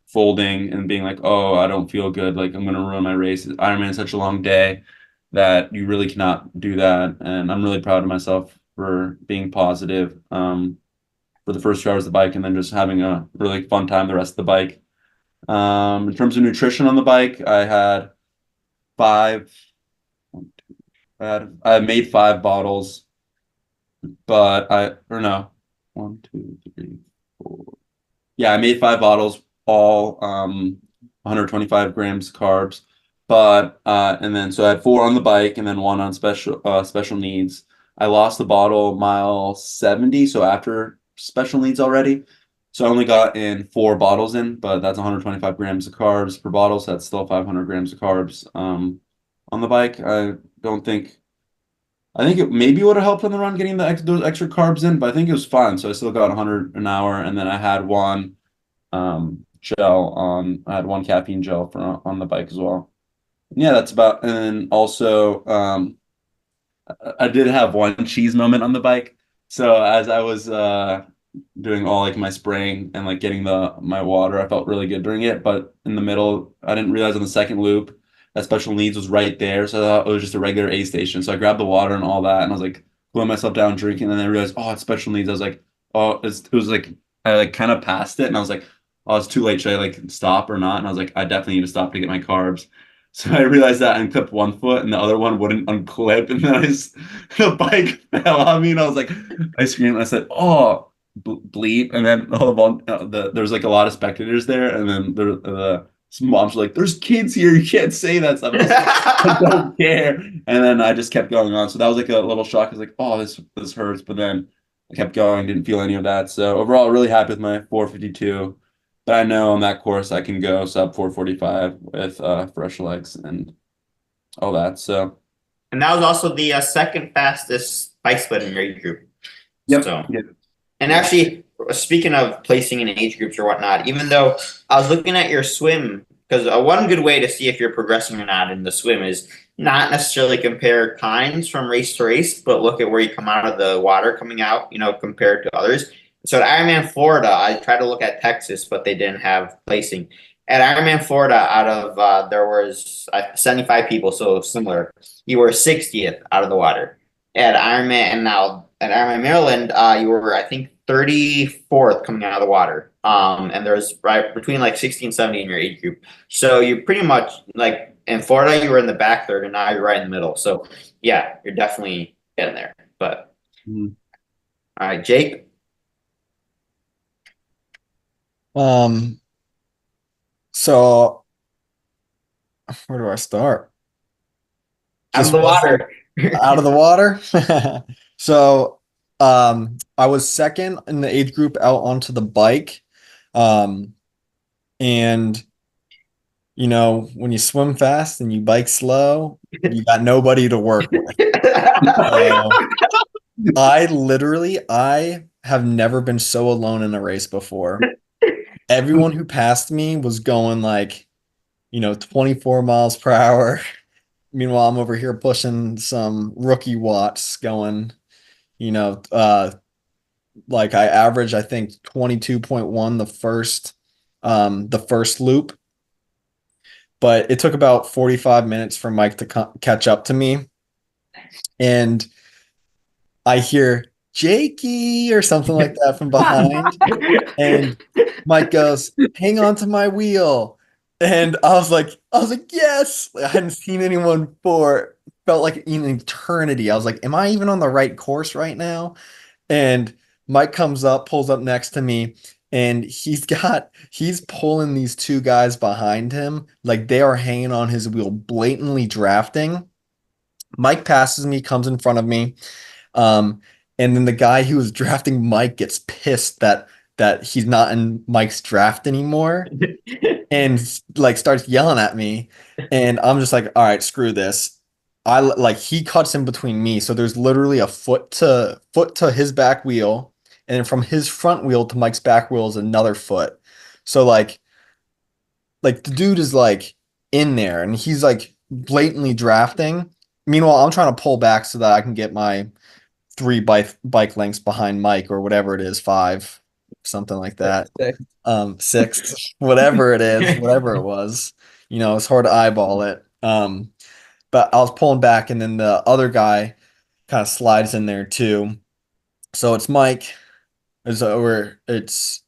folding and being like, oh, I don't feel good. Like I'm going to ruin my race. Ironman is such a long day that you really cannot do that. And I'm really proud of myself for being positive for the first 2 hours of the bike, and then just having a really fun time the rest of the bike. In terms of nutrition on the bike, I had I made 5 bottles, but one, two, three, four. Yeah, I made 5 bottles, all 125 grams carbs. But and then so I had 4 on the bike and then 1 on special needs. I lost the bottle mile 70, so after special needs already. So I only got in 4 bottles in, but that's 125 grams of carbs per bottle, so that's still 500 grams of carbs on the bike. I think it maybe would have helped on the run getting those extra carbs in, but I think it was fine. So I still got 100 an hour, and then I had one I had 1 caffeine gel on the bike as well. Yeah, that's about. And then also, I did have one cheese moment on the bike. So as I was doing all like my spraying and like getting my water, I felt really good during it. But in the middle, I didn't realize on the second loop that special needs was right there. So I thought it was just a regular aid station. So I grabbed the water and all that, and I was like cooling myself down drinking. And then I realized, oh, it's special needs. I was like, oh, it was like I like kind of passed it, and I was like, oh, it's too late. Should I like stop or not? And I was like, I definitely need to stop to get my carbs. So I realized that I unclipped one foot and the other one wouldn't unclip. And then the bike fell on me, and I was like, I screamed. And I said, oh, bleep. And then there's like a lot of spectators there. And then the some moms were like, "There's kids here. You can't say that stuff." I don't care. And then I just kept going on. So that was like a little shock. I was like, "Oh, this hurts," but then I kept going. Didn't feel any of that. So overall, really happy with my 4:52. But I know on that course I can go sub 4:45 with fresh legs and all that. So And that was also the second fastest bike split in your age group. yep. So, Yep. and actually, speaking of placing in age groups or whatnot, even though I was looking at your swim, because one good way to see if you're progressing or not in the swim is not necessarily compare times from race to race, but look at where you come out of the water coming out, compared to others. So at Ironman Florida, I tried to look at Texas, but they didn't have placing. At Ironman Florida, out of there was 75 people, so similar. You were 60th out of the water. At Ironman Maryland, you were I think 34th coming out of the water. And there's right between like 60 and 70 in your age group. So you pretty much like in Florida, you were in the back third, and now you're right in the middle. So yeah, you're definitely getting there. But Mhm. all right, Jake. So where do I start? Out of the water. Out of the water. So I was second in the age group out onto the bike. And when you swim fast and you bike slow, you got nobody to work with. I have never been so alone in a race before. Everyone who passed me was going like, 24 miles per hour. Meanwhile, I'm over here pushing some rookie watts going, like I average, I think 22.1 the first loop. But it took about 45 minutes for Mike to catch up to me. And I hear Jakey or something like that from behind. And Mike goes, "Hang on to my wheel." And I was like, yes. I hadn't seen anyone for felt like an eternity. I was like, am I even on the right course right now? And Mike pulls up next to me, and he's pulling these two guys behind him like they are hanging on his wheel, blatantly drafting. Mike passes me, comes in front of me. And then the guy who was drafting Mike gets pissed that he's not in Mike's draft anymore and like starts yelling at me. And I'm just like, all right, screw this. He cuts in between me. So there's literally a foot to his back wheel. And then from his front wheel to Mike's back wheel is another foot. So the dude is like in there and he's like blatantly drafting. Meanwhile, I'm trying to pull back so that I can get my 3 bike lengths behind Mike or whatever it is, 5, something like that. 6, whatever it is, whatever it was. It's hard to eyeball it. But I was pulling back, and then the other guy kind of slides in there too. So it's Mike. I guess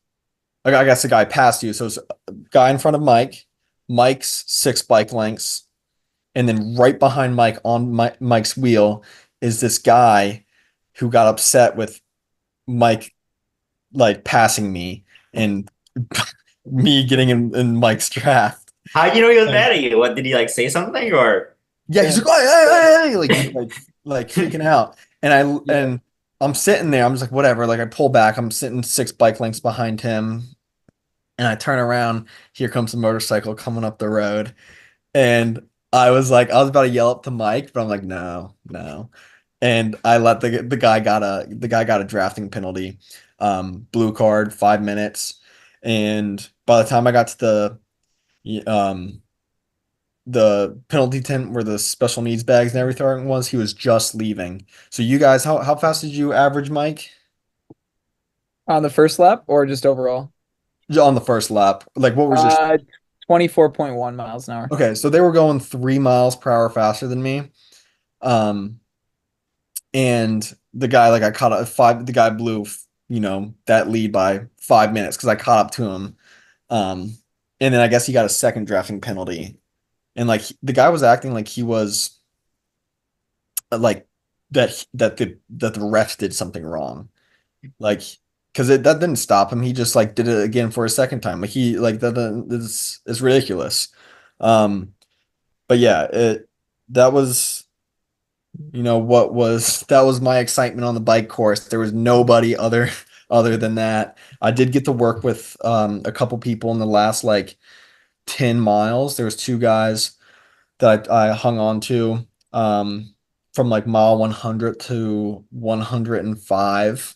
the guy past you. So it's a guy in front of Mike. Mike's 6 bike lengths, and then right behind Mike on Mike's wheel is this guy who got upset with Mike like passing me and me getting in Mike's draft. How'd you know he was mad at you? What did he like say something or? Yeah, he's like, hey, like freaking out. And I'm sitting there, I'm just like, whatever. Like I pull back, I'm sitting 6 bike lengths behind him, and I turn around, here comes a motorcycle coming up the road. And I was about to yell up to Mike, but I'm like, no. And I let the guy got a drafting penalty. Blue card, 5 minutes. And by the time I got to the penalty tent where the special needs bags and everything was, he was just leaving. So you guys, how fast did you average, Mike? On the first lap or just overall? On the first lap. Like what was your 24.1 miles an hour. Okay, so they were going 3 miles per hour faster than me. And the guy, like I caught up the guy blew, that lead by 5 minutes because I caught up to him. And then I guess he got a second drafting penalty. And like the guy was acting like he was like that the refs did something wrong. Like because that didn't stop him. He just like did it again for a second time. Like he like that is ridiculous. But yeah, that was that was my excitement on the bike course. There was nobody other than that. I did get to work with a couple people in the last like 10 miles. There was two guys that I hung on to from like mile 100 to 105,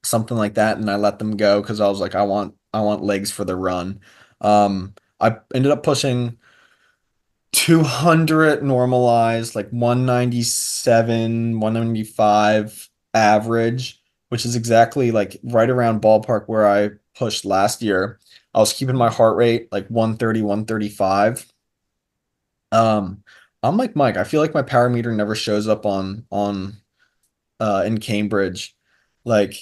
something like that, and I let them go because I was like, I want legs for the run. I ended up pushing 200 normalized, like 197, 195 average, which is exactly like right around ballpark where I pushed last year. I was keeping my heart rate like 130, 135. I'm like Mike. I feel like my power meter never shows up on in Cambridge. Like,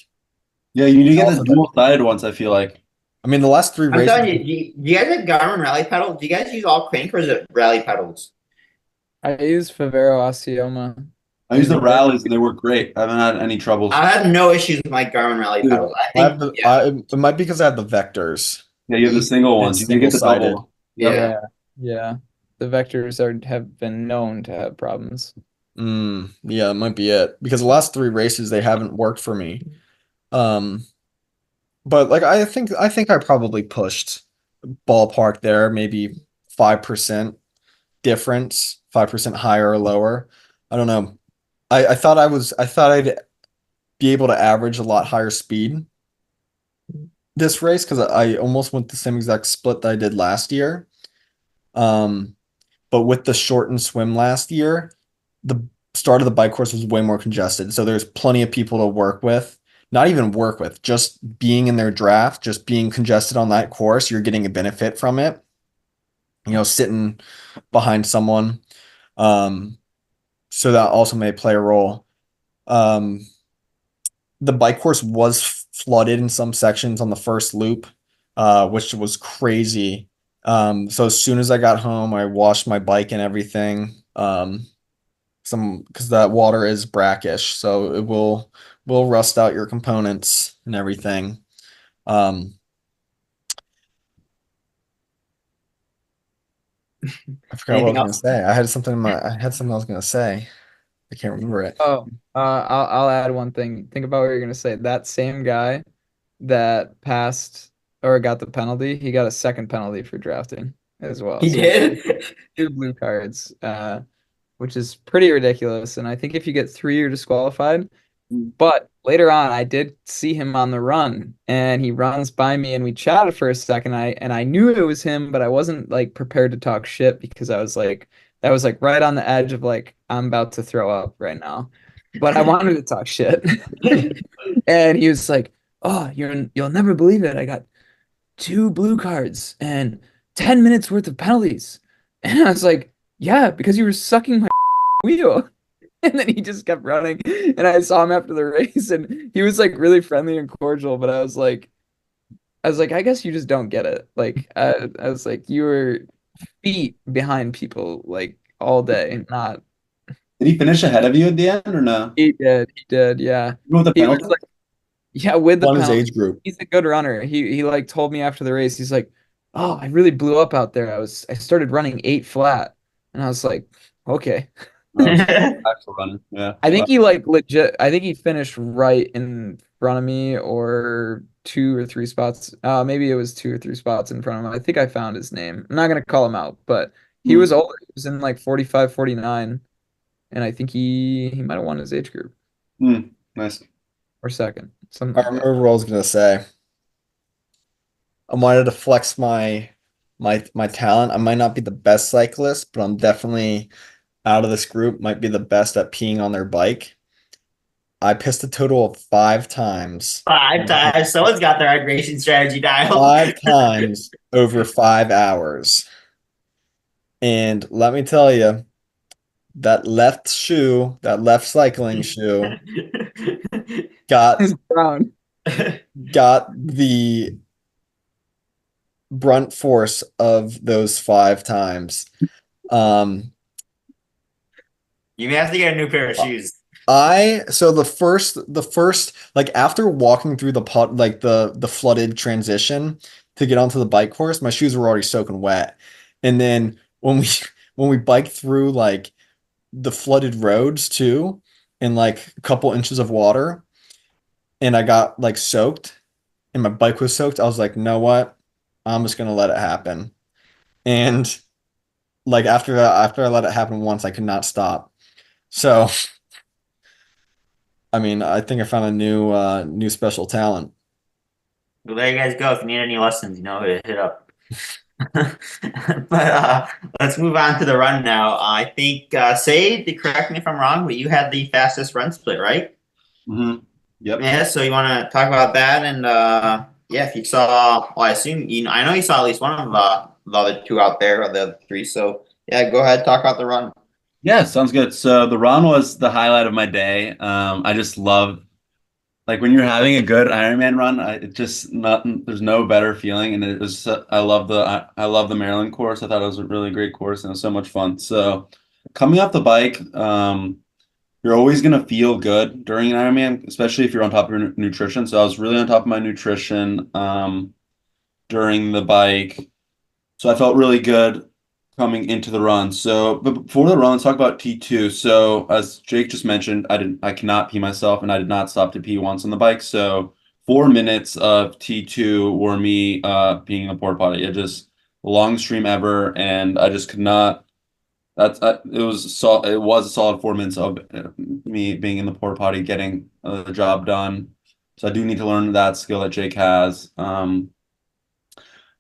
Yeah, you need to get this dual-sided ones, I feel like. I mean, the last three I'm races. telling you, do you guys have Garmin rally pedals? Do you guys use all crank or is it rally pedals? I use Favero Osceola. I use the rallies and they work great. I haven't had any troubles. I have no issues with my Garmin rally Dude, pedals. I I have think, it might be because I have the vectors. Yeah, you have the single ones. You can get the Single-sided. double. yeah. Yeah. The vectors have been known to have problems. Yeah, it might be it because the last three races they haven't worked for me. But like I think I probably pushed ballpark there, maybe 5% difference, 5% higher or lower. I don't know. I thought I'd be able to average a lot higher speed this race because I almost went the same exact split that I did last year. But with the shortened swim last year, the start of the bike course was way more congested. So there's plenty of people to work with. Not even work with, just being in their draft, just being congested on that course, you're getting a benefit from it. Sitting behind someone. So that also may play a role. The bike course was flooded in some sections on the first loop, which was crazy. So as soon as I got home, I washed my bike and everything. Because that water is brackish, so it will rust out your components and everything. I forgot what I was gonna say. I had something I was gonna say. I can't remember it. Oh, I'll add one thing. Think about what you're gonna say. That same guy that passed or got the penalty, he got a second penalty for drafting as well. He So did? two blue cards, which is pretty ridiculous. And I think if you get three, you're disqualified. But later on, I did see him on the run, and he runs by me, and we chatted for a second. I knew it was him, but I wasn't like prepared to talk shit because I was like, that was like right on the edge of like I'm about to throw up right now. But I wanted to talk shit, and he was like, "Oh, you'll never believe it. I got two blue cards and 10 minutes worth of penalties," and I was like, "Yeah, because you were sucking my wheel." And then he just kept running. And I saw him after the race and he was like really friendly and cordial, but I was like, I guess you just don't get it. Like I was like, you were feet behind people like all day. Not Did he finish ahead of you at the end or no? he did, yeah. Even with the He was penalty? like, yeah, with the On his penalty. age group. He's a good runner. He like told me after the race, he's like, "Oh, I really blew up out there. I started running 8 flat." And I was like, okay. Actual running. Yeah. I think he like legit. I think he finished right in front of me, or 2 or 3 spots. Maybe it was 2 or 3 spots in front of him. I think I found his name. I'm not gonna call him out, but he was older. He was in like 45, 49, and I think he might have won his age group Nice. or second. Something I like that. remember what I was gonna say. I wanted to flex my talent. I might not be the best cyclist, but I'm definitely out of this group might be the best at peeing on their bike. I pissed a total of 5 times. 5 times. Someone's got their hydration strategy dialed. 5 times over 5 hours. And let me tell you, that left cycling shoe got His brown. the brunt force of those 5 times. You may have to get a new pair of shoes. So the first like after walking through the pot like the flooded transition to get onto the bike course, my shoes were already soaking wet. And then when we when we biked through like the flooded roads too, in like a couple inches of water, and I got like soaked and my bike was soaked, I was like, you know what? I'm just gonna let it happen. And like after I let it happen once, I could not stop. So I mean, I think I found a new special talent. Well, there you guys go. If you need any lessons, you know who to hit up. But let's move on to the run now. I think Seid, correct me if I'm wrong, but you had the fastest run split, right? Yep. Yeah. So you want to talk about that? And yeah, if you saw, well, I assume I know you saw at least one of the other two out there, or the other three. So yeah, go ahead, talk about the run. Yeah, sounds good. So the run was the highlight of my day. I just love like when you're having a good Ironman run. It just nothing. There's no better feeling, and it was. I love the Maryland course. I thought it was a really great course, and it was so much fun. So coming off the bike, you're always gonna feel good during an Ironman, especially if you're on top of your nutrition. So I was really on top of my nutrition during the bike. So I felt really good coming into the run. So, but before the run, let's talk about T2. So, as Jake just mentioned, I cannot pee myself, and I did not stop to pee once on the bike. So, 4 minutes of T2 were me peeing in the porta potty. It just the longest stream ever, and I just could not. It was a solid 4 minutes of me being in the porta potty, getting the job done. So I do need to learn that skill that Jake has.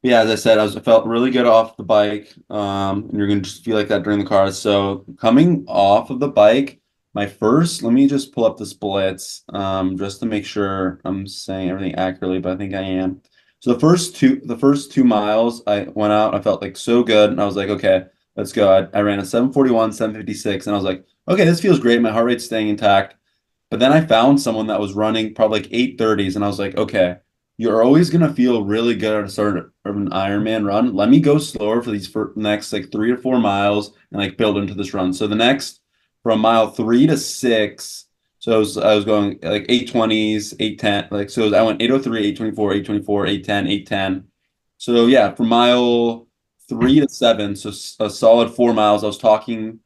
Yeah, as I said, I felt really good off the bike. And you're gonna just feel like that during the car. So coming off of the bike, let me just pull up the splits, just to make sure I'm saying everything accurately, but I think I am. So the first two miles, I went out, I felt like so good, and I was like, okay, let's go. I ran a 7:41, 7:56, and I was like, okay, this feels great. My heart rate's staying intact. But then I found someone that was running probably like 8:30s, and I was like, okay, you're always gonna feel really good at the start of an Ironman run. Let me go slower for these next like 3 to 4 miles and like build into this run. So the next from mile 3 to 6, so I was going like 8:20s, 8:10, like so I went 8:03, 8:24, 8:24, 8:10, 8:10. So yeah, from mile 3 to 7, so a solid 4 miles. I was talking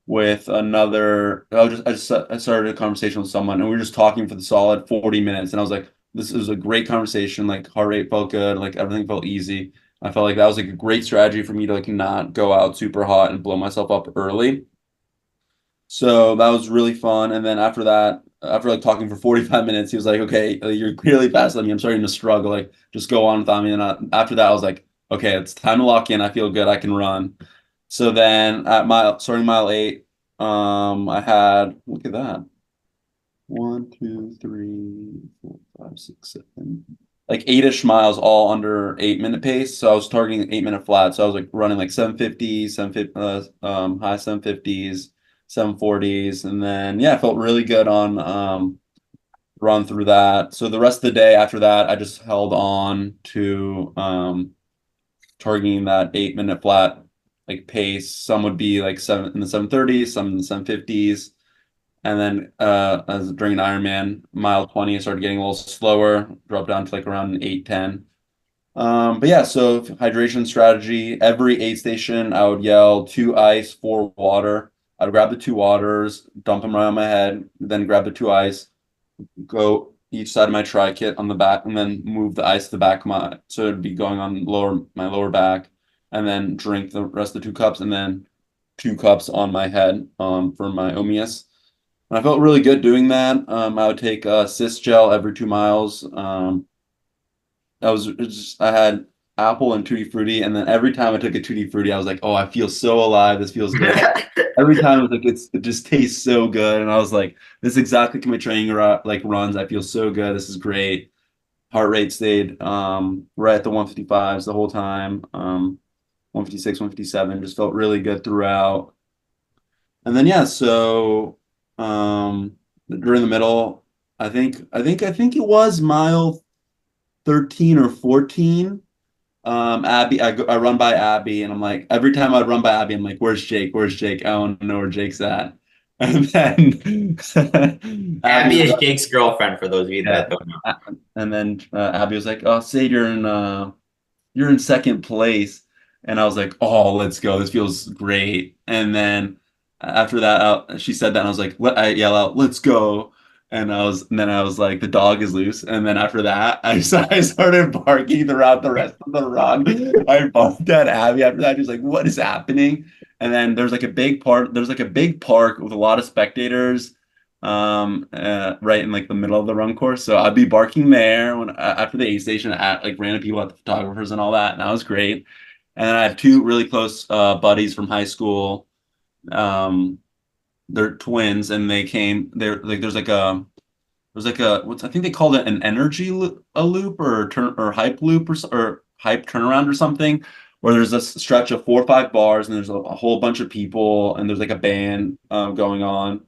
with another. I started a conversation with someone, and we were just talking for the solid 40 minutes, and I was like, this is a great conversation. Like heart rate felt good. Like everything felt easy. I felt like that was like a great strategy for me to like not go out super hot and blow myself up early. So that was really fun. And then after that, after like talking for 45 minutes, he was like, okay, you're clearly faster than me. I'm starting to struggle. Like just go on without me. And after that, I was like, okay, it's time to lock in. I feel good. I can run. So then at starting mile 8, I had, look at that. 1, 2, 3, 4, 5, 6, 7, like 8-ish miles, all under 8-minute pace. So I was targeting 8-minute flat. So I was like running like 750, 750, high 750s, 740s, and then yeah, I felt really good on run through that. So the rest of the day after that, I just held on to targeting that 8-minute flat like pace. Some would be like in the 730s, some in the 750s. And then as during an Ironman, mile 20, I started getting a little slower, dropped down to like around 8:10. But yeah, so hydration strategy, every aid station, I would yell 2 ice, 4 water. I'd grab the 2 waters, dump them right on my head, then grab the 2 ice, go each side of my tri kit on the back, and then move the ice to the back of so it'd be going on my lower back, and then drink the rest of the 2 cups, and then 2 cups on my head for my omius. And I felt really good doing that. I would take cyst gel every 2 miles. I had apple and tutti frutti, and then every time I took a tutti frutti, I was like, oh, I feel so alive. This feels good. Every time it was like it just tastes so good, and I was like, this is exactly my training like runs. I feel so good. This is great. Heart rate stayed right at the 155s the whole time. 156, 157. Just felt really good throughout. And then yeah, so during the middle, I think it was mile 13 or 14. Abby, I run by Abby, and I'm like, every time I'd run by Abby, I'm like, where's Jake? Where's Jake? I want to know where Jake's at. And then Abby is Jake's girlfriend, for those of you that don't know. and then Abby was like, "Oh, Seid, you're in second place," and I was like, "Oh, let's go! This feels great." And then after that, she said that, and I was like, I yell out, "Let's go!" And then I was like, "The dog is loose." And then after that, I started barking throughout the rest of the run. I barked at Abby after that. She was like, "What is happening?" And then there's like a big park. There's like a big park with a lot of spectators, right in like the middle of the run course. So I'd be barking there when after the aid station at like random people, at the photographers and all that, and that was great. And then I have two really close buddies from high school. They're twins, and they came. They're like there's like a what's I think they called it an energy loop, a loop or turn or hype loop or hype turnaround or something, where there's a stretch of 4 or 5 bars, and there's a whole bunch of people, and there's like a band going on.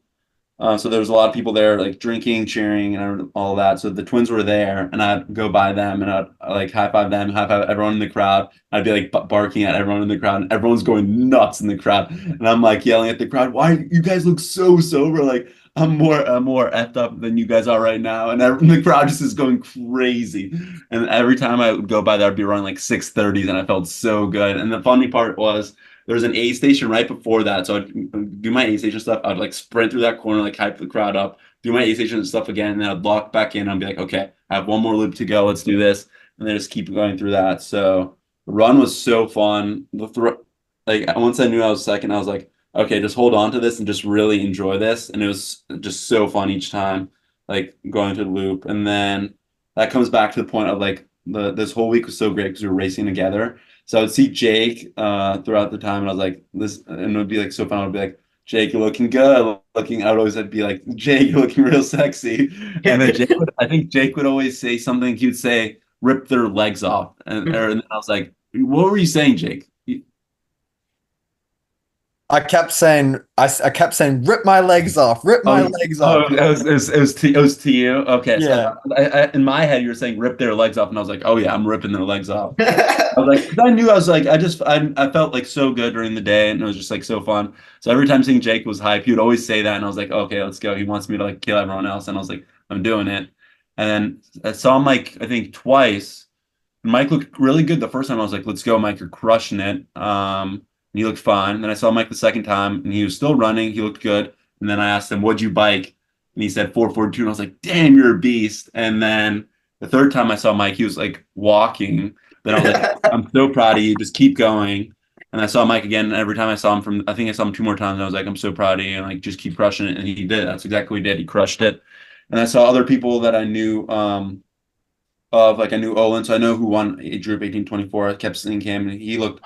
So there was a lot of people there, like drinking, cheering, and all that. So the twins were there, and I'd go by them, and I'd like high five them, high five everyone in the crowd. I'd be like barking at everyone in the crowd, and everyone's going nuts in the crowd. And I'm like yelling at the crowd, "Why you guys look so sober? Like I'm more effed up than you guys are right now." And the crowd just is going crazy. And every time I would go by there, I'd be running like 6:30s, and I felt so good. And the funny part was, there was an aid station right before that. So I'd do my aid station stuff. I'd like sprint through that corner, like hype the crowd up, do my aid station stuff again, and then I'd lock back in. I'd be like, okay, I have one more loop to go. Let's do this. And then just keep going through that. So the run was so fun. Like once I knew I was second, I was like, okay, just hold on to this and just really enjoy this. And it was just so fun each time, like going through the loop. And then that comes back to the point of like this whole week was so great because we were racing together. So I would see Jake throughout the time, and I was like, this, and it would be like so fun. I would be like, "Jake, you're looking good." Looking, I would always be like, "Jake, you're looking real sexy." And then I think Jake would always say something. He would say, "Rip their legs off," and then I was like, "What were you saying, Jake?" I kept saying, rip my legs off, rip my legs off. Oh, it was to you. Okay, Yeah. so in my head, you were saying rip their legs off, and I was like, "Oh yeah, I'm ripping their legs off." I was like, 'cause I knew I was like, I felt like so good during the day, and it was just like so fun. So every time seeing Jake was hype, he would always say that, and I was like, okay, let's go. He wants me to like kill everyone else, and I was like, I'm doing it. And then I saw Mike, I think twice. Mike looked really good the first time. I was like, let's go, Mike, you're crushing it. And he looked fine. Then I saw Mike the second time, and he was still running. He looked good. And then I asked him, "What'd you bike?" And he said 4:42, and I was like, "Damn, you're a beast." And then the third time I saw Mike, he was like walking. Then I was like, "I'm so proud of you. Just keep going." And I saw Mike again. And every time I saw him I think I saw him 2 more times. And I was like, "I'm so proud of you. And like, just keep crushing it." And he did. That's exactly what he did. He crushed it. And I saw other people that I knew, I knew Owen. So I know who won age group 18-24. I kept seeing him, and he looked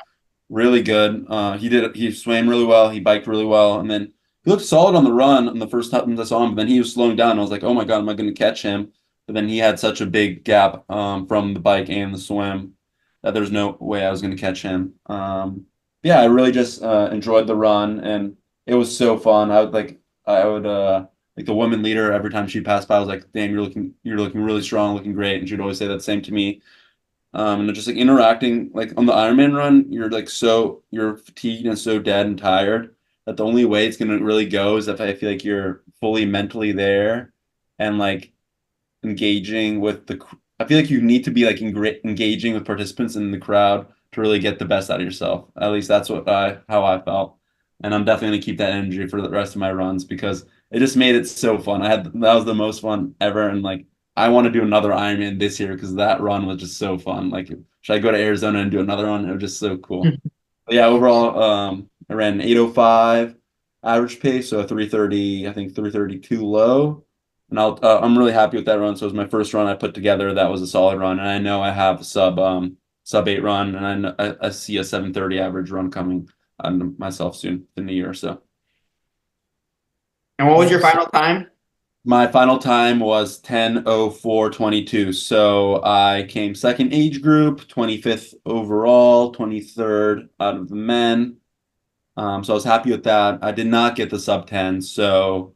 really good. He swam really well. He biked really well. And then he looked solid on the run on the first time I saw him, but then he was slowing down. I was like, oh my God, am I going to catch him? But then he had such a big gap from the bike and the swim that there's no way I was going to catch him. Yeah, I really just enjoyed the run, and it was so fun. I would like the woman leader, every time she passed by, I was like, damn, you're looking really strong, looking great. And she'd always say that same to me. And just like interacting, like on the Ironman run, you're fatigued and so dead and tired that the only way it's gonna really go is if I feel like you're fully mentally there and like engaging with I feel like you need to be like engaging with participants in the crowd to really get the best out of yourself. At least that's how I felt, and I'm definitely gonna keep that energy for the rest of my runs because it just made it so fun. That was the most fun ever, and like I want to do another Ironman this year because that run was just so fun. Like, should I go to Arizona and do another one? It was just so cool. But yeah, overall, I ran 8:05 average pace, so 3:30, I think 3:32 low. And I'm really happy with that run. So it was my first run I put together. That was a solid run, and I know I have a sub 8 run, and I see a 7:30 average run coming on myself soon in the year or so. And what was your final time? My final time was 10:04:22. So I came second age group, 25th overall, 23rd out of the men. So I was happy with that. I did not get the sub 10. So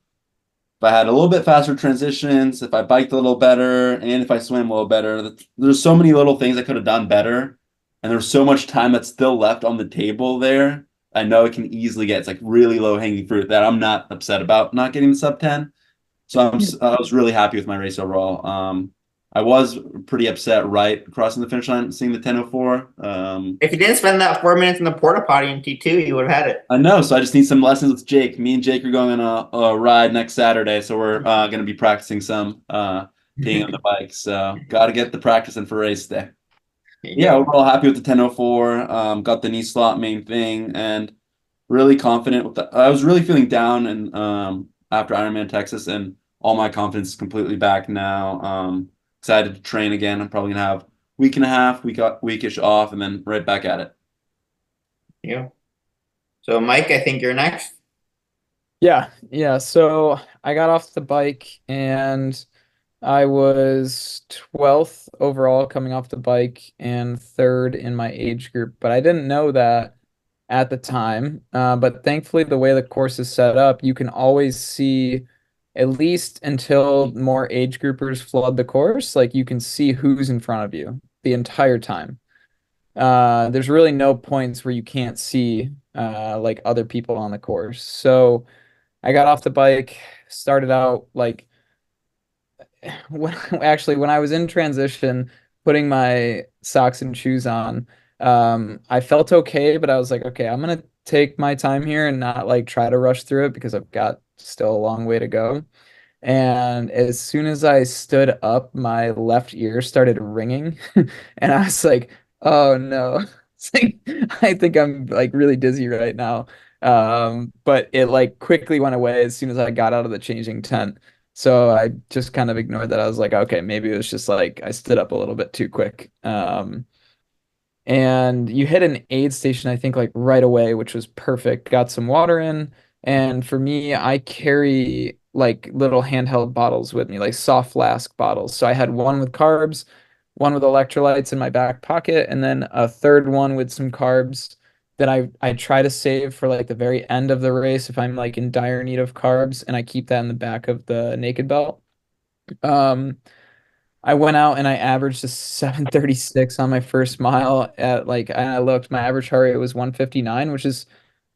if I had a little bit faster transitions, if I biked a little better, and if I swam a little better, there's so many little things I could have done better. And there's so much time that's still left on the table there I know it can easily get, it's like really low hanging fruit that I'm not upset about not getting the sub 10. So I was really happy with my race overall. I was pretty upset right crossing the finish line, seeing the 10:04. If you didn't spend that 4 minutes in the porta potty in T2, you would have had it. I know, so I just need some lessons with Jake. Me and Jake are going on a ride next Saturday, so we're going to be practicing some being on the bike. So got to get the practice in for race day. Yeah, overall happy with the 10:04. Got the knee slot main thing, and really confident with the. I was really feeling down and after Ironman Texas, and all my confidence is completely back now. Excited to train again. I'm probably gonna have week and a half, weekish off, and then right back at it. Yeah. So Mike, I think you're next. Yeah. So I got off the bike and I was 12th overall coming off the bike and third in my age group, but I didn't know that at the time. But thankfully, the way the course is set up, you can always see, at least until more age groupers flood the course, like you can see who's in front of you the entire time. There's really no points where you can't see like other people on the course. So I got off the bike, started out like when I was in transition, putting my socks and shoes on, I felt okay, but I was like, okay, I'm gonna take my time here and not like try to rush through it because I've got still a long way to go. And as soon as I stood up, my left ear started ringing, and I was like, "Oh no!" It's like, I think I'm like really dizzy right now. But it like quickly went away as soon as I got out of the changing tent. So I just kind of ignored that. I was like, "Okay, maybe it was just like I stood up a little bit too quick." And you hit an aid station, I think, like right away, which was perfect. Got some water in. And for me, I carry like little handheld bottles with me, like soft flask bottles. So I had one with carbs, one with electrolytes in my back pocket, and then a third one with some carbs that I try to save for like the very end of the race if I'm like in dire need of carbs, and I keep that in the back of the naked belt. Um, I went out and I averaged a 7:36 on my first mile at like, and I looked, my average heart rate was 159, which is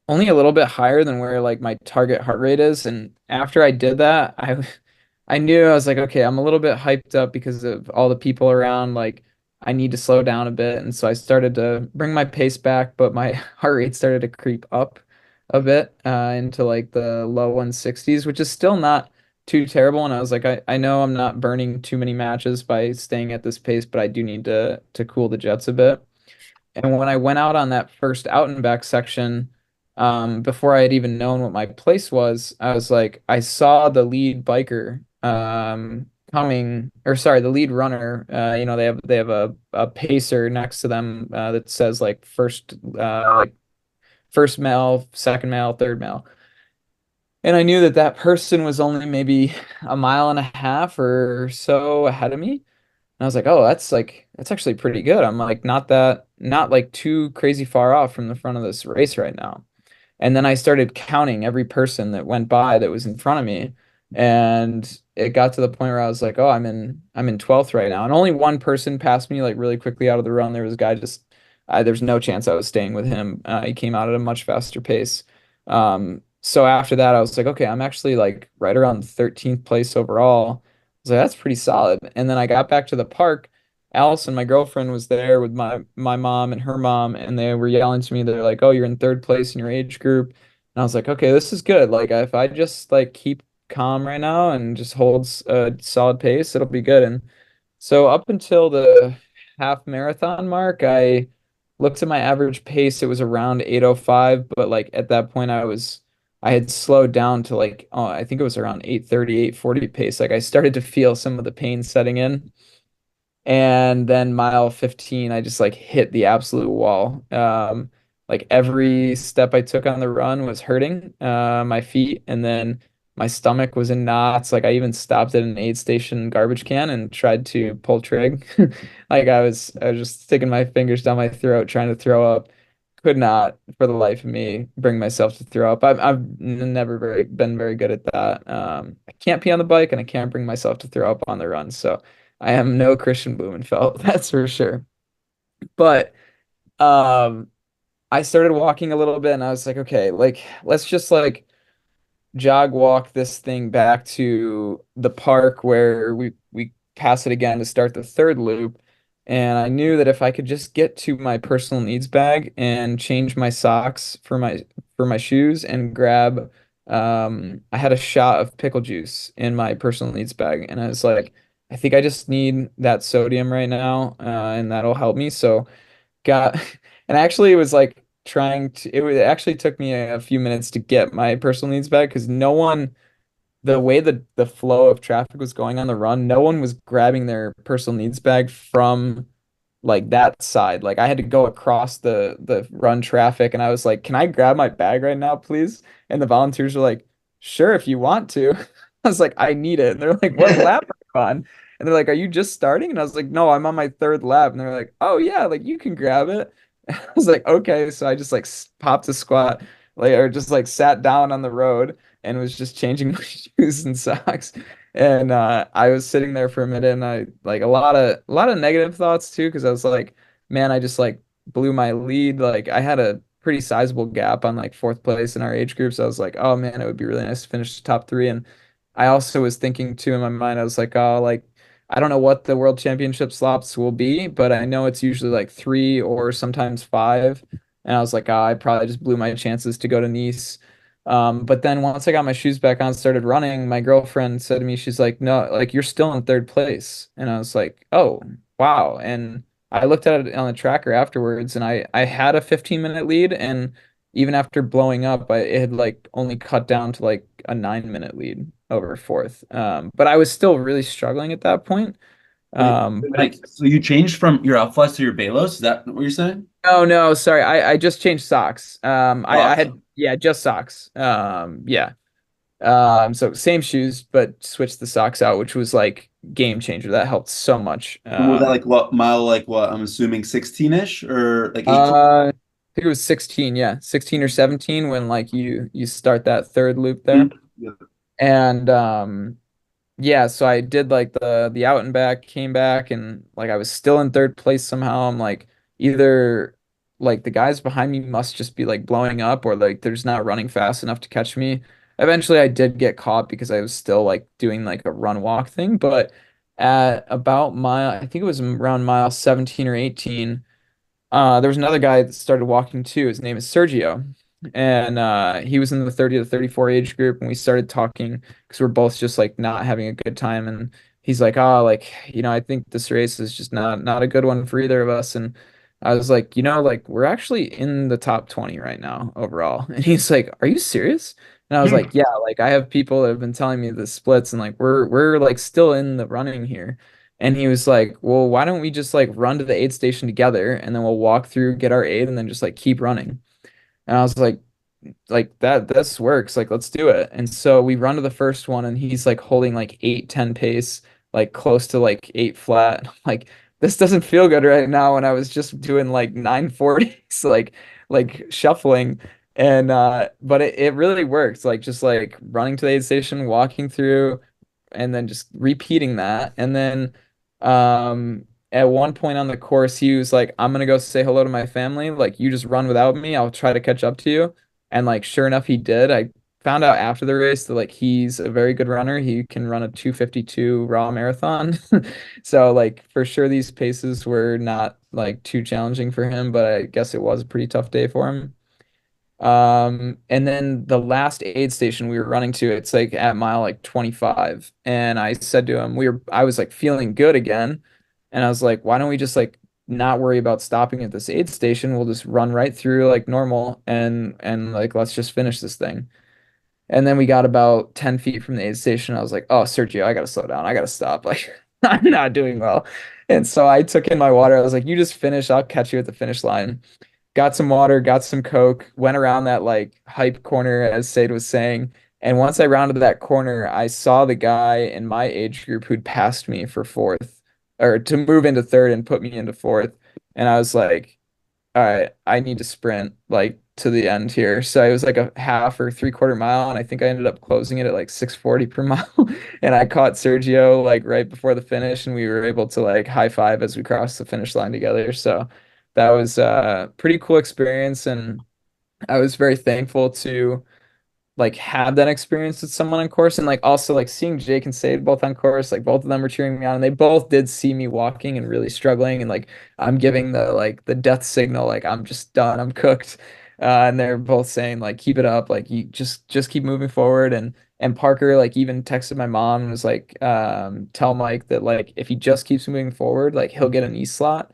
only a little bit higher than where like my target heart rate is. And after I did that, I knew I was like, okay, I'm a little bit hyped up because of all the people around. Like I need to slow down a bit. And so I started to bring my pace back, but my heart rate started to creep up a bit into like the low 160s, which is still not too terrible. And I was like, I know I'm not burning too many matches by staying at this pace, but I do need to cool the jets a bit. And when I went out on that first out and back section, before I had even known what my place was, I was like, I saw the lead biker coming, or sorry, the lead runner. They have a pacer next to them that says like first male, second male, third male. And I knew that that person was only maybe a mile and a half or so ahead of me. And I was like, oh, that's actually pretty good. I'm like not like too crazy far off from the front of this race right now. And then I started counting every person that went by that was in front of me. And it got to the point where I was like, oh, I'm in 12th right now. And only one person passed me like really quickly out of the run. There was a guy just there's no chance I was staying with him. He came out at a much faster pace. So after that, I was like, okay, I'm actually like right around 13th place overall. I was like, that's pretty solid. And then I got back to the park. Allison, my girlfriend, was there with my mom and her mom, and they were yelling to me. They're like, "Oh, you're in third place in your age group." And I was like, "Okay, this is good. Like, if I just like keep calm right now and just holds a solid pace, it'll be good." And so up until the half marathon mark, I looked at my average pace. It was around 8:05, but like at that point, I had slowed down to like, oh, I think it was around 8:30, 8:40 pace. Like I started to feel some of the pain setting in. And then mile 15, I just like hit the absolute wall. Like every step I took on the run was hurting my feet, and then my stomach was in knots. Like I even stopped at an aid station garbage can and tried to pull trig. Like I was just sticking my fingers down my throat trying to throw up. Could not for the life of me bring myself to throw up. I've never been very good at that. I can't pee on the bike and I can't bring myself to throw up on the run. So I am no Christian Blumenfeld, that's for sure. But um, I started walking a little bit and I was like, okay, like let's just like jog walk this thing back to the park where we pass it again to start the third loop. And I knew that if I could just get to my personal needs bag and change my socks for my shoes and grab I had a shot of pickle juice in my personal needs bag and I was like, I think I just need that sodium right now, and that'll help me. So got and actually it was like it actually took me a few minutes to get my personal needs bag because no one the way the flow of traffic was going on the run, no one was grabbing their personal needs bag from like that side. Like I had to go across the run traffic and I was like, "Can I grab my bag right now, please?" And the volunteers were like, "Sure, if you want to." I was like, "I need it." And they're like, "What lap are you on?" And they're like, "Are you just starting?" And I was like, "No, I'm on my third lap." And they're like, "Oh yeah, like you can grab it." I was like, "Okay." So I just like popped a squat, like or just like sat down on the road and was just changing my shoes and socks. And I was sitting there for a minute and I like a lot of negative thoughts too, because I was like, man, I just like blew my lead. Like I had a pretty sizable gap on like fourth place in our age group. So I was like, oh man, it would be really nice to finish the top three. And I also was thinking too in my mind, I was like, oh, like I don't know what the world championship slots will be, but I know it's usually like three or sometimes five. And I was like, oh, I probably just blew my chances to go to Nice. But then once I got my shoes back on, started running, my girlfriend said to me, she's like, no, like you're still in third place. And I was like, oh, wow. And I looked at it on the tracker afterwards and I had a 15-minute lead. And even after blowing up, it had like only cut down to like a 9-minute lead over fourth. But I was still really struggling at that point. Wait, But like, so you changed from your Alphas to your Balos? Is that what you're saying? oh no, sorry. I just changed socks. I Socks? had, yeah, just socks. Yeah. So same shoes, but switched the socks out, which was like game changer. That helped so much. And was that like what mile, like what I'm assuming 16-ish or like 18? I think it was 16, yeah, 16 or 17 when like you start that third loop there. Yeah. And yeah, so I did like the out and back, came back, and like I was still in third place somehow. I'm like either like the guys behind me must just be like blowing up, or like they're just not running fast enough to catch me. Eventually, I did get caught because I was still like doing like a run walk thing, but at about mile, I think it was around mile 17 or 18. There was another guy that started walking too. His name is Sergio. And he was in the 30 to 34 age group, and we started talking because we're both just like not having a good time. And he's like, "Oh, like, I think this race is just not a good one for either of us." And I was like, like we're actually in the top 20 right now overall. And he's like, "Are you serious?" And I was like, "Yeah, like I have people that have been telling me the splits, and like we're like still in the running here." And he was like, "Well, why don't we just like run to the aid station together and then we'll walk through, get our aid, and then just like keep running." And I was like that this works. Like, let's do it. And so we run to the first one and he's like holding like 8:10 pace, like close to like 8 flat. Like, this doesn't feel good right now. And I was just doing like 9:40s, like shuffling. And but it really works. Like just like running to the aid station, walking through, and then just repeating that. And then at one point on the course, he was like, I'm gonna go say hello to my family. Like, you just run without me. I'll try to catch up to you. And like, sure enough, he did. I found out after the race that like he's a very good runner. He can run a 2:52 raw marathon. So like for sure these paces were not like too challenging for him, but I guess it was a pretty tough day for him. And then the last aid station we were running to, it's like at mile like 25. And I said to him, I was like feeling good again. And I was like, why don't we just like not worry about stopping at this aid station? We'll just run right through like normal and like let's just finish this thing. And then we got about 10 feet from the aid station. I was like, oh, Sergio, I gotta slow down. I gotta stop. Like, I'm not doing well. And so I took in my water. I was like, you just finish. I'll catch you at the finish line. Got some water, got some Coke, went around that like hype corner, as Seid was saying. And once I rounded that corner, I saw the guy in my age group who'd passed me for fourth, or to move into third and put me into fourth. And I was like, all right, I need to sprint like to the end here. So it was like a half or three-quarter mile, and I think I ended up closing it at like 6:40 per mile. And I caught Sergio like right before the finish, and we were able to like high five as we crossed the finish line together. So that was a pretty cool experience, and I was very thankful to like have that experience with someone on course, and like also like seeing Jake and Seid both on course, like both of them were cheering me on, and they both did see me walking and really struggling, and like I'm giving the death signal, like I'm just done, I'm cooked. And they're both saying like keep it up, like you just keep moving forward. And Parker like even texted my mom and was like tell Mike that like if he just keeps moving forward, like he'll get an E slot.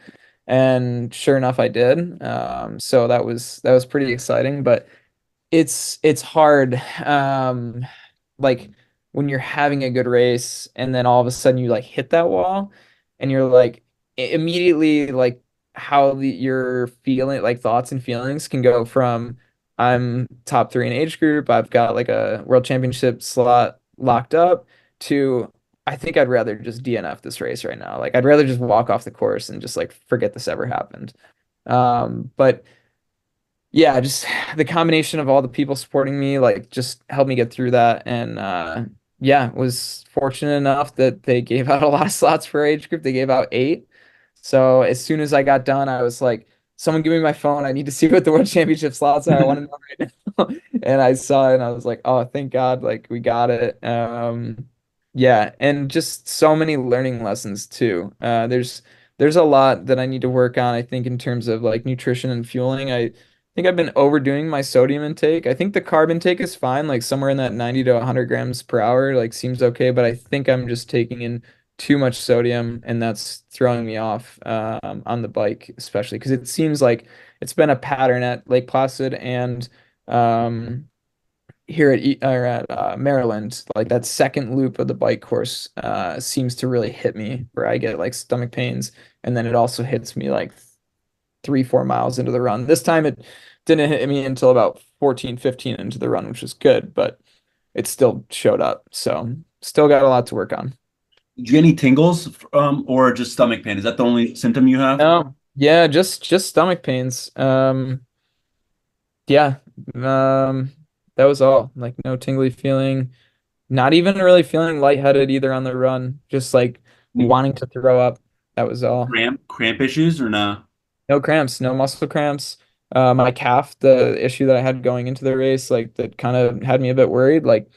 And sure enough I did. So that was pretty exciting, but it's hard, like when you're having a good race and then all of a sudden you like hit that wall and you're like immediately like how your feeling, like thoughts and feelings can go from I'm top 3 in age group, I've got like a world championship slot locked up, to I think I'd rather just DNF this race right now, like I'd rather just walk off the course and just like forget this ever happened. But yeah, just the combination of all the people supporting me, like just helped me get through that. And yeah, was fortunate enough that they gave out a lot of slots for our age group. They gave out 8. So as soon as I got done, I was like, someone give me my phone. I need to see what the world championship slots are. I want to know right now. And I saw it and I was like, oh, thank God, like we got it. Yeah, and just so many learning lessons too. There's a lot that I need to work on, I think, in terms of like nutrition and fueling. I think I've been overdoing my sodium intake. I think the carb intake is fine, like somewhere in that 90 to 100 grams per hour, like seems okay, but I think I'm just taking in too much sodium, and that's throwing me off on the bike, especially because it seems like it's been a pattern at Lake Placid and um, here at Maryland. Like that second loop of the bike course seems to really hit me, where I get like stomach pains, and then it also hits me like 3, 4 miles into the run. This time it didn't hit me until about 14, 15 into the run, which was good, but it still showed up. So still got a lot to work on. Did you get any tingles, or just stomach pain? Is that the only symptom you have? No, yeah, just stomach pains. Yeah, that was all. Like no tingly feeling, not even really feeling lightheaded either on the run. Just like Any wanting to throw up. That was all. cramp issues or no? No cramps, no muscle cramps. My calf, the issue that I had going into the race, like that kind of had me a bit worried. Like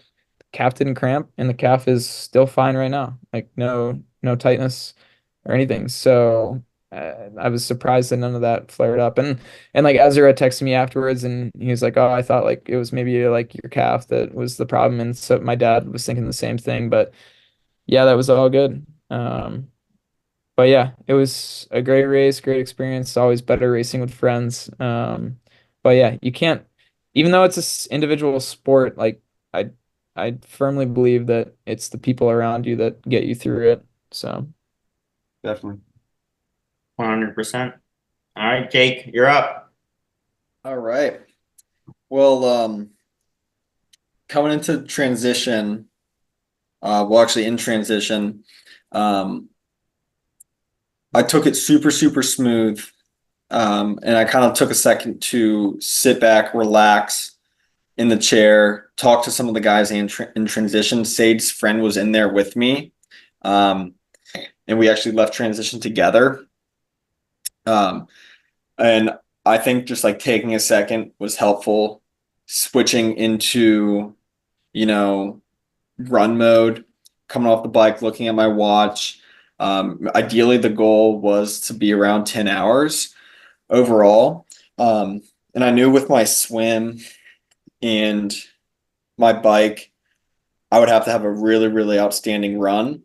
calf didn't cramp, and the calf is still fine right now. Like no tightness or anything. So I was surprised that none of that flared up. And like Ezra texted me afterwards, and he was like, "Oh, I thought like it was maybe like your calf that was the problem." And so my dad was thinking the same thing. But yeah, that was all good. But yeah, it was a great race, great experience. It's always better racing with friends. But yeah, you can't, even though it's individual sport, like I, I firmly believe that it's the people around you that get you through it. So Definitely. 100%. All right, Jake, you're up. All right. Well, coming into transition, well, actually in transition, I took it super, super smooth. And I kind of took a second to sit back, relax in the chair, talk to some of the guys in transition. Said's friend was in there with me. And we actually left transition together. And I think just like taking a second was helpful, switching into, run mode, coming off the bike, looking at my watch. Ideally, the goal was to be around 10 hours overall. And I knew with my swim and my bike, I would have to have a really, really outstanding run.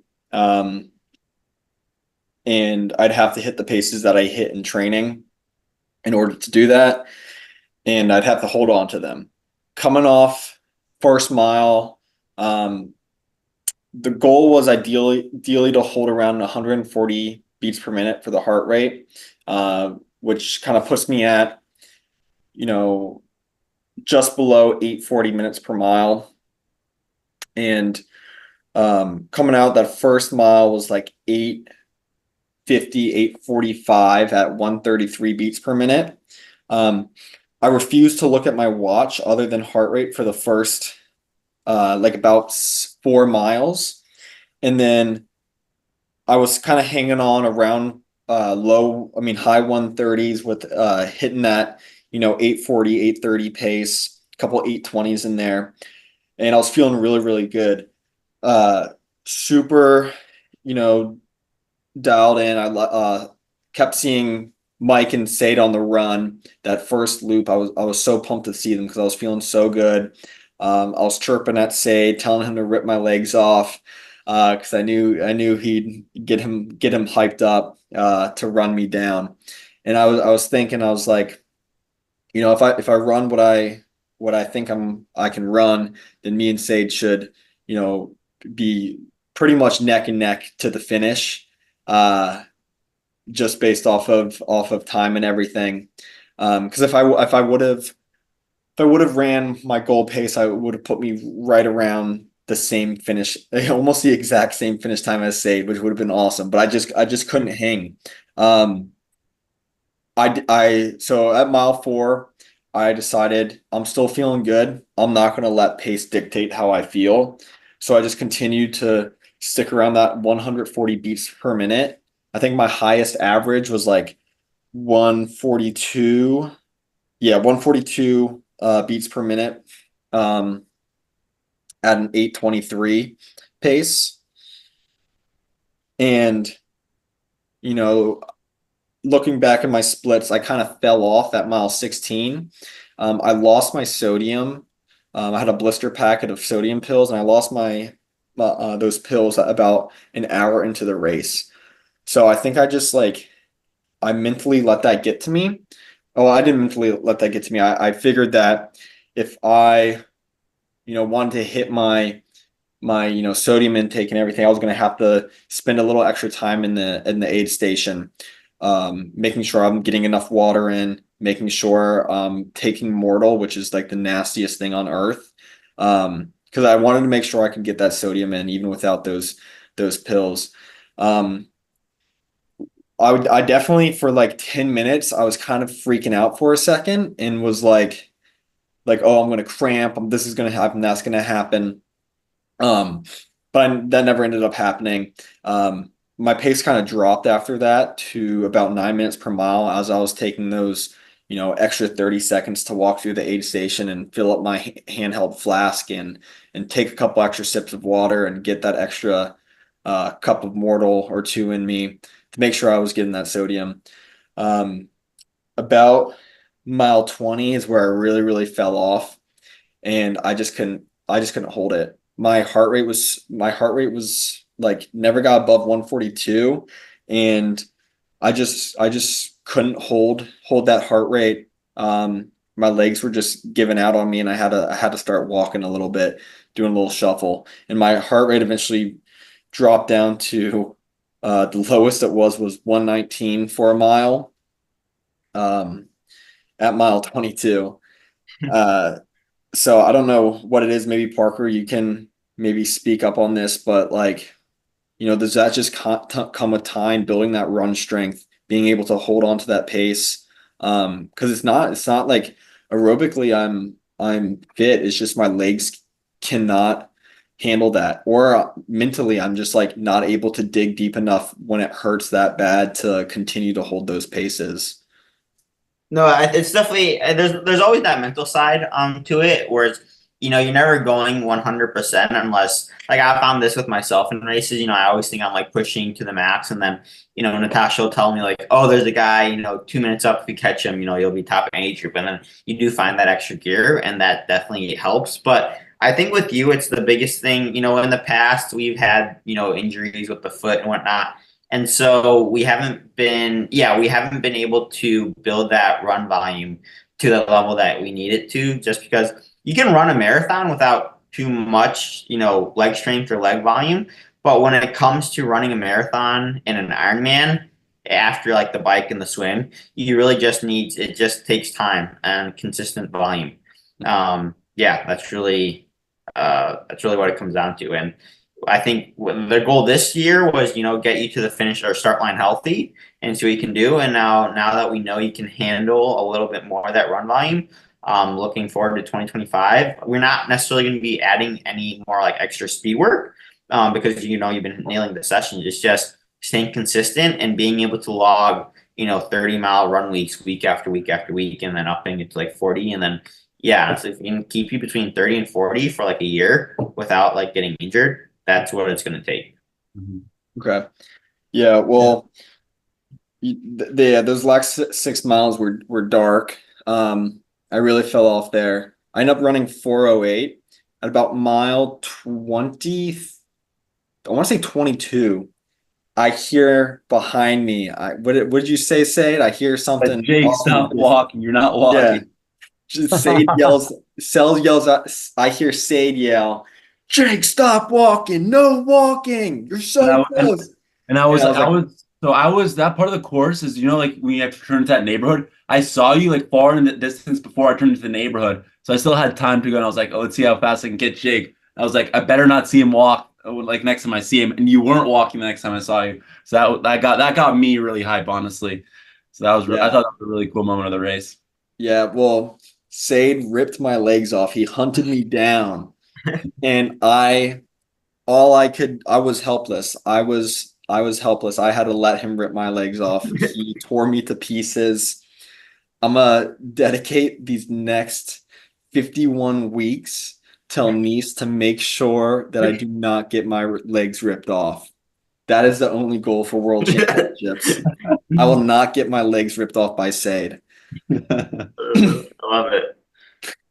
And I'd have to hit the paces that I hit in training in order to do that. And I'd have to hold on to them. Coming off first mile, the goal was ideally to hold around 140 beats per minute for the heart rate, which kind of puts me at, just below 840 minutes per mile. And coming out, that first mile was like 850, 845 at 133 beats per minute. I refused to look at my watch other than heart rate for the first like about 4 miles. And then I was kind of hanging on around high 130s with hitting that, 840, 830 pace, a couple 820s in there. And I was feeling really, really good. Super, dialed in. I kept seeing Mike and Seid on the run. That first loop, I was so pumped to see them because I was feeling so good. I was chirping at Seid, telling him to rip my legs off because I knew he'd get him hyped up to run me down. And I was thinking, I was like, if I run what I think I can run, then me and Seid should, be pretty much neck and neck to the finish. Just based off of time and everything. Because if I would have ran my goal pace, I would have put me right around the same finish, almost the exact same finish time as Seid, which would have been awesome. But I just couldn't hang. So at mile 4, I decided I'm still feeling good. I'm not going to let pace dictate how I feel. So I just continued to stick around that 140 beats per minute. I think my highest average was like 142. Yeah, 142 beats per minute at an 823 pace. And, looking back at my splits, I kind of fell off at mile 16. I lost my sodium. I had a blister packet of sodium pills, and I lost those pills about an hour into the race. So I think I mentally let that get to me. Oh, I didn't mentally let that get to me. I figured that if I, wanted to hit my sodium intake and everything, I was going to have to spend a little extra time in the aid station, making sure I'm getting enough water in, making sure I'm taking Mortal, which is like the nastiest thing on earth. Because I wanted to make sure I could get that sodium in even without those pills. I definitely for like 10 minutes I was kind of freaking out for a second and was like, oh, I'm gonna cramp. This is gonna happen. That's gonna happen. But that never ended up happening. My pace kind of dropped after that to about 9 minutes per mile as I was taking those, extra 30 seconds to walk through the aid station and fill up my handheld flask and take a couple extra sips of water and get that extra cup of Mortal or two in me to make sure I was getting that sodium. About mile 20 is where I really, really fell off, and I just couldn't hold it. My heart rate was like never got above 142, and I just couldn't hold that heart rate. My legs were just giving out on me, and I had to start walking a little bit, doing a little shuffle, and my heart rate eventually dropped down to the lowest it was 119 for a mile at mile 22. So I don't know what it is. Maybe Parker, you can maybe speak up on this, but does that just come with time, building that run strength, being able to hold on to that pace? Because it's not like aerobically I'm fit. It's just my legs cannot handle that, or mentally I'm just like not able to dig deep enough when it hurts that bad to continue to hold those paces. No, it's definitely there's always that mental side to it where it's you're never going 100% unless like I found this with myself in races. I always think I'm like pushing to the max, and then Natasha will tell me like, oh, there's a guy 2 minutes up, if you catch him, you'll be top age group, and then you do find that extra gear, and that definitely helps. But I think with you, it's the biggest thing. In the past we've had injuries with the foot and whatnot. And so we haven't been able to build that run volume to the level that we need it to, just because you can run a marathon without too much, leg strength or leg volume. But when it comes to running a marathon and an Ironman, after like the bike and the swim, you really it just takes time and consistent volume. That's really what it comes down to. And I think their goal this year was, get you to the finish or start line healthy and see what you can do. And now that we know you can handle a little bit more of that run volume, looking forward to 2025. We're not necessarily going to be adding any more like extra speed work because you've been nailing the sessions. It's just staying consistent and being able to log, 30-mile run weeks, week after week after week, and then upping it to like 40. And then, yeah, so if you can keep you between 30 and 40 for like a year without like getting injured, that's what it's going to take. Okay. Yeah. Well, those last 6 miles were dark. I really fell off there. I ended up running 4:08 at about mile 20. I want to say 22. I hear behind me. What did you say, Seid? I hear something. Jake, stop walking. You're not walking. Yeah. Seid yells out. I hear Seid yell, "Jake, stop walking! No walking! You're so close!" And I was that part of the course is, like when you have to turn to that neighborhood. I saw you like far in the distance before I turned into the neighborhood, so I still had time to go. And I was like, oh, let's see how fast I can get Jake. I was like, I better not see him walk like next time I see him. And you weren't walking the next time I saw you, so that got me really hype, honestly. So I thought that was a really cool moment of the race. Yeah, well, Seid ripped my legs off. He hunted me down, and I was helpless. I was helpless. I had to let him rip my legs off. He tore me to pieces. I'm gonna dedicate these next 51 weeks till Nice to make sure that I do not get my legs ripped off. That is the only goal for World Championships. I will not get my legs ripped off by Seid. I love it.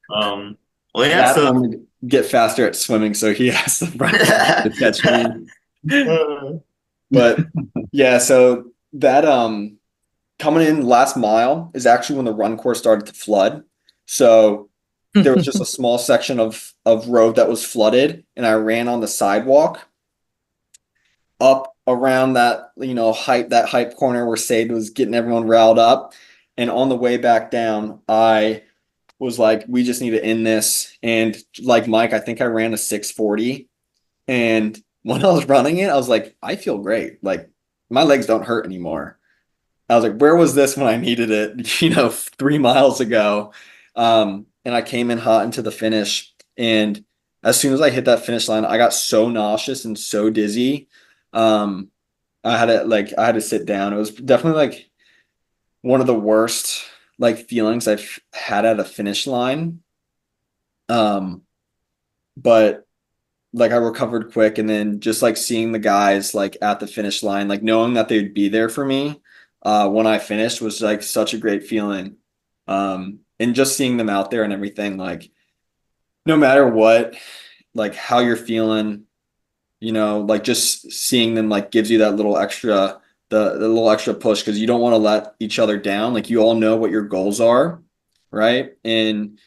Well, yeah, so I'm gonna get faster at swimming, so he has to catch me. But yeah, so that coming in last mile is actually when the run course started to flood. So there was just a small section of road that was flooded, and I ran on the sidewalk up around that hype corner where Seid was getting everyone riled up. And on the way back down, I was like, we just need to end this. And like Mike, I think I ran a 6:40. And when I was running it, I was like, I feel great. Like my legs don't hurt anymore. I was like, where was this when I needed it, 3 miles ago? And I came in hot into the finish. And as soon as I hit that finish line, I got so nauseous and so dizzy. I had to sit down. It was definitely like one of the worst like feelings I've had at a finish line. But like I recovered quick, and then just like seeing the guys like at the finish line, like knowing that they'd be there for me when I finished was like such a great feeling. And just seeing them out there and everything, like no matter what, like how you're feeling, like just seeing them like gives you that little extra, the little extra push, because you don't want to let each other down. Like you all know what your goals are, right? And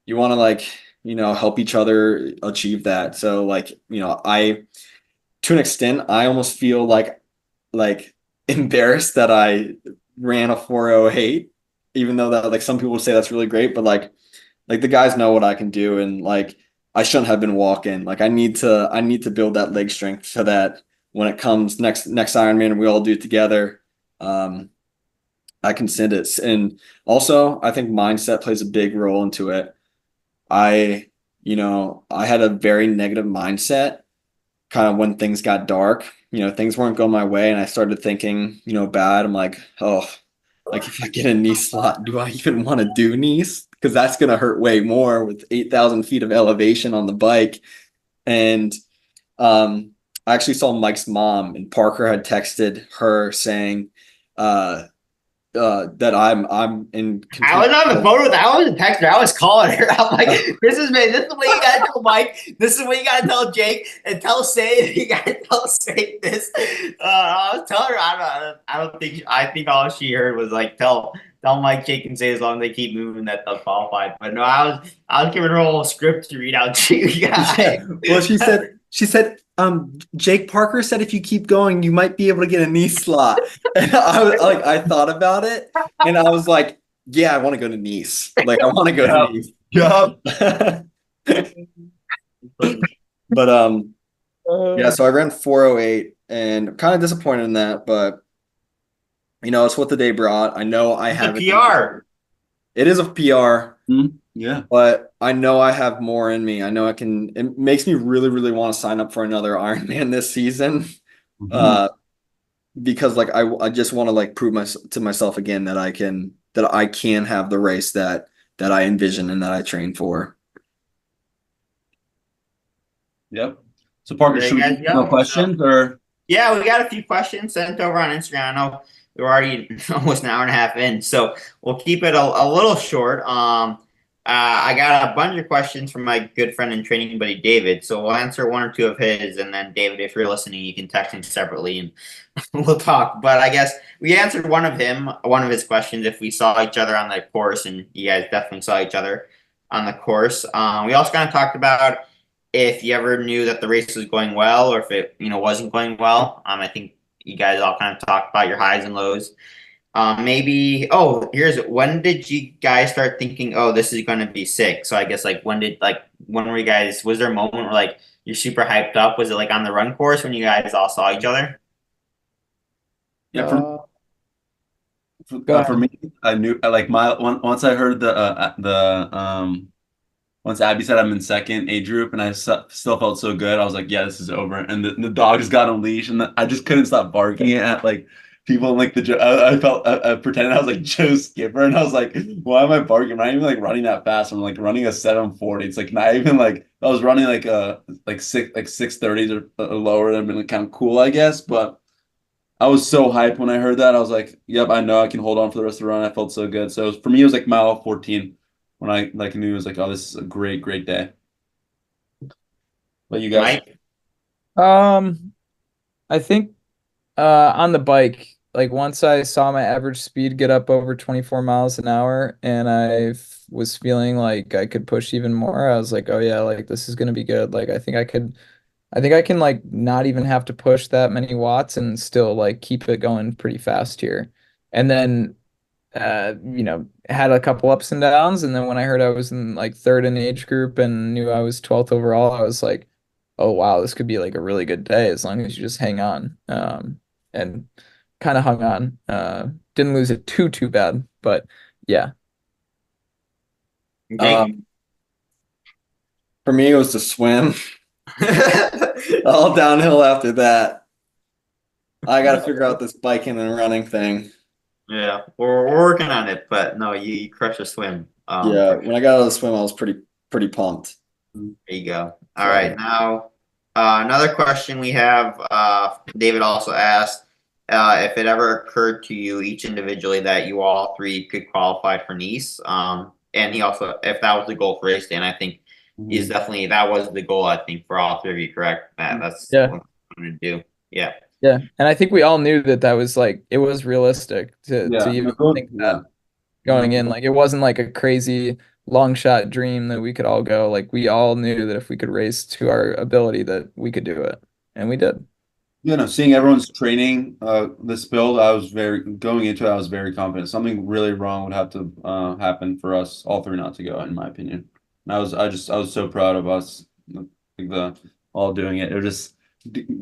you want to like, help each other achieve that. So like, to an extent, I almost feel like embarrassed that I ran a 4:08, even though that like some people say that's really great, but like the guys know what I can do, and like I shouldn't have been walking. Like I need to build that leg strength so that when it comes next Ironman and we all do it together, I can send it. And also I think mindset plays a big role into it. I had a very negative mindset kind of when things got dark, things weren't going my way, and I started thinking, bad. I'm like, oh, like if I get a knee slot, do I even want to do knees? Because that's going to hurt way more with 8,000 feet of elevation on the bike. And I actually saw Mike's mom, and Parker had texted her saying that I'm in. I was on the phone with her. I wasn't texting her. I was calling her. I'm like, this is what you gotta tell Mike. This is what you gotta tell Jake, and tell Seid. You gotta tell Seid this. I was telling her. I think all she heard was like, tell Mike, Jake, and Seid as long as they keep moving that they'll qualify. But no, I was giving her a whole script to read out to you guys. Yeah. Well, she said, Jake, Parker said if you keep going, you might be able to get a knee slot. And I thought about it, and I was like, yeah, I want to go to Nice. Like, I want to go to Nice. Yup. But yeah, so I ran 4:08, and I'm kind of disappointed in that, but it's what the day brought. I know I have a PR. It is a PR. Yeah. But I know I have more in me. I know I can. It makes me really, really want to sign up for another Ironman this season. because like I just want to like prove to myself again that I can have the race that I envision and that I train for. Yep. So Parker, There should you we guys do go. no questions or? Yeah, we got a few questions sent over on Instagram. I know we're already almost an hour and a half in, so we'll keep it a little short. I got a bunch of questions from my good friend and training buddy David, so we'll answer one or two of his, and then David, if you're listening, you can text him separately and we'll talk. But I guess we answered one of his questions if we saw each other on the course, and you guys definitely saw each other on the course. We also kind of talked about if you ever knew that the race was going well or if it wasn't going well. I think you guys all kind of talked about your highs and lows. Maybe when did you guys start thinking, oh, this is going to be sick? So I guess like when were you guys, was there a moment where like you're super hyped up? Was it like on the run course when you guys all saw each other? Yeah, Go for ahead. me, I knew like once I heard once Abby said I'm in second age group and I still felt so good, I was like, yeah, this is over. And the dog just got on leash and I just couldn't stop barking at like people in like I pretended I was like Joe Skipper and I was like, why am I barking? I'm not even like running that fast. I'm like running a 740. It's like not even like I was running like 630s or lower. That'd been like kind of cool, I guess. But I was so hyped when I heard that. I was like, yep, I know I can hold on for the rest of the run. I felt so good. So for me, it was like mile 14 when I like knew it was like, oh, this is a great, great day. But you guys, Mike? I think on the bike, like once I saw my average speed get up over 24 miles an hour and was feeling like I could push even more, I was like, oh yeah, like this is gonna be good. Like I think I can like not even have to push that many watts and still like keep it going pretty fast here. And then had a couple ups and downs. And then when I heard I was in like third in age group and knew I was 12th overall, I was like, oh wow, this could be like a really good day as long as you just hang on. And kind of hung on. Didn't lose it too bad, but yeah. Jake? For me, it was to swim. All downhill after that. I got to figure out this biking and running thing. Yeah, we're working on it, but no, you crush a swim. Yeah, when I got out of the swim, I was pretty pumped. There you go. All So- right, now another question we have. David also asked if it ever occurred to you each individually that you all three could qualify for Nice. And he also, if that was the goal for race day, and I think he's definitely that was the goal. I think for all three of you, correct? That's Yeah. what I'm going to do. Yeah. Yeah. And I think we all knew that was like it was realistic to yeah, even no, think yeah. that going in. Like it wasn't like a crazy long shot dream that we could all go. Like we all knew that if we could race to our ability that we could do it. And we did. You know, seeing everyone's training this build, I was going into it, I was very confident. Something really wrong would have to happen for us all three not to go, in my opinion. And I was so proud of us, like the all doing it. It was just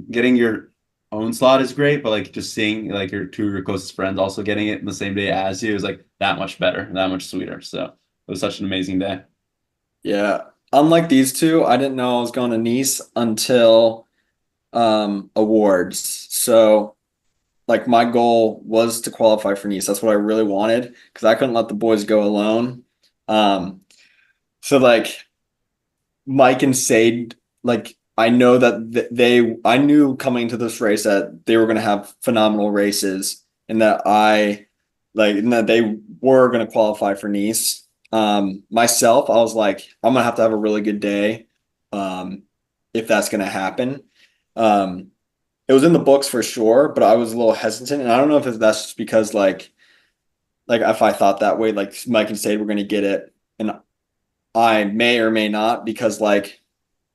getting your own slot is great, but like just seeing like your two of your closest friends also getting it in the same day as you is like that much better, that much sweeter. So it was such an amazing day. Yeah. Unlike these two, I didn't know I was going to Nice until awards. So like my goal was to qualify for Nice. That's what I really wanted because I couldn't let the boys go alone. So like Mike and Seid, like I know that I knew coming into this race that they were going to have phenomenal races and that they were going to qualify for Nice. Myself, I was like, I'm gonna have to have a really good day, if that's gonna happen. It was in the books for sure, but I was a little hesitant, and I don't know if that's just because like if I thought that way, like Mike and Sade were gonna get it, and I may or may not because like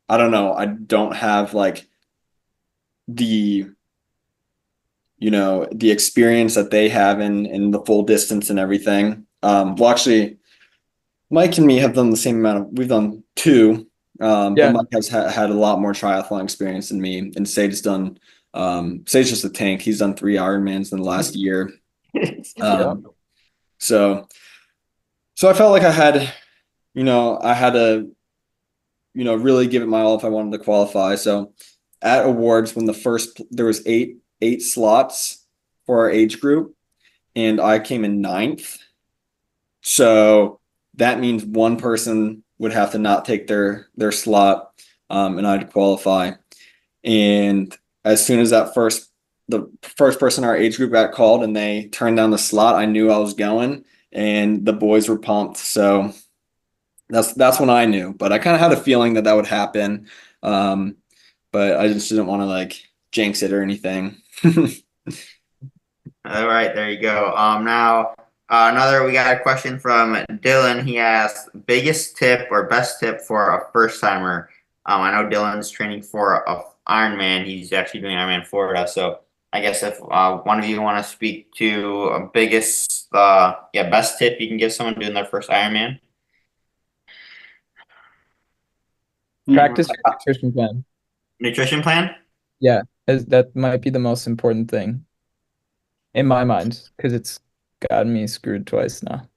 I don't know, I don't have like the the experience that they have in the full distance and everything. Well, actually. Mike and me have done the same amount of, we've done two, Yeah. but Mike has had a lot more triathlon experience than me. And Sage's just a tank. He's done 3 Ironmans in the last year. So I felt like I had to, really give it my all if I wanted to qualify. So at awards, when there was eight slots, for our age group, and I came in 9th. So that means one person would have to not take their slot, and I'd qualify. And as soon as the first person in our age group got called and they turned down the slot, I knew I was going, and the boys were pumped. So that's when I knew. But I kind of had a feeling that would happen, but I just didn't want to like jinx it or anything. All right, there you go. Now we got a question from Dylan. He asked, biggest tip or best tip for a first timer. I know Dylan's training for a Ironman. He's actually doing Ironman Florida. So I guess if one of you want to speak to a best tip you can give someone doing their first Ironman. Practice your nutrition plan. Nutrition plan? Yeah, that might be the most important thing in my mind, because it's gotten me screwed twice now.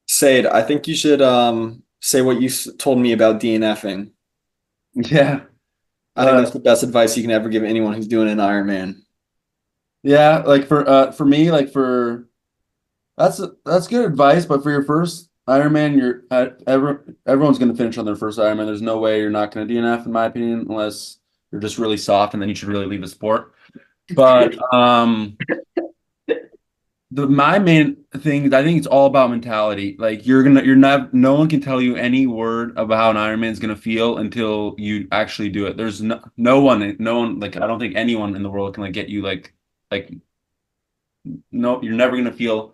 Seid, I think you should say what you told me about DNFing. Yeah. I think that's the best advice you can ever give anyone who's doing an Ironman. Yeah, like for me, like that's good advice, but for your first Ironman, everyone's going to finish on their first Ironman. There's no way you're not going to DNF, in my opinion, unless you're just really soft, and then you should really leave the sport. But my main thing, I think it's all about mentality. Like no one can tell you any word about how an Ironman is gonna feel until you actually do it. There's no one, like I don't think anyone in the world can like get you no, you're never gonna feel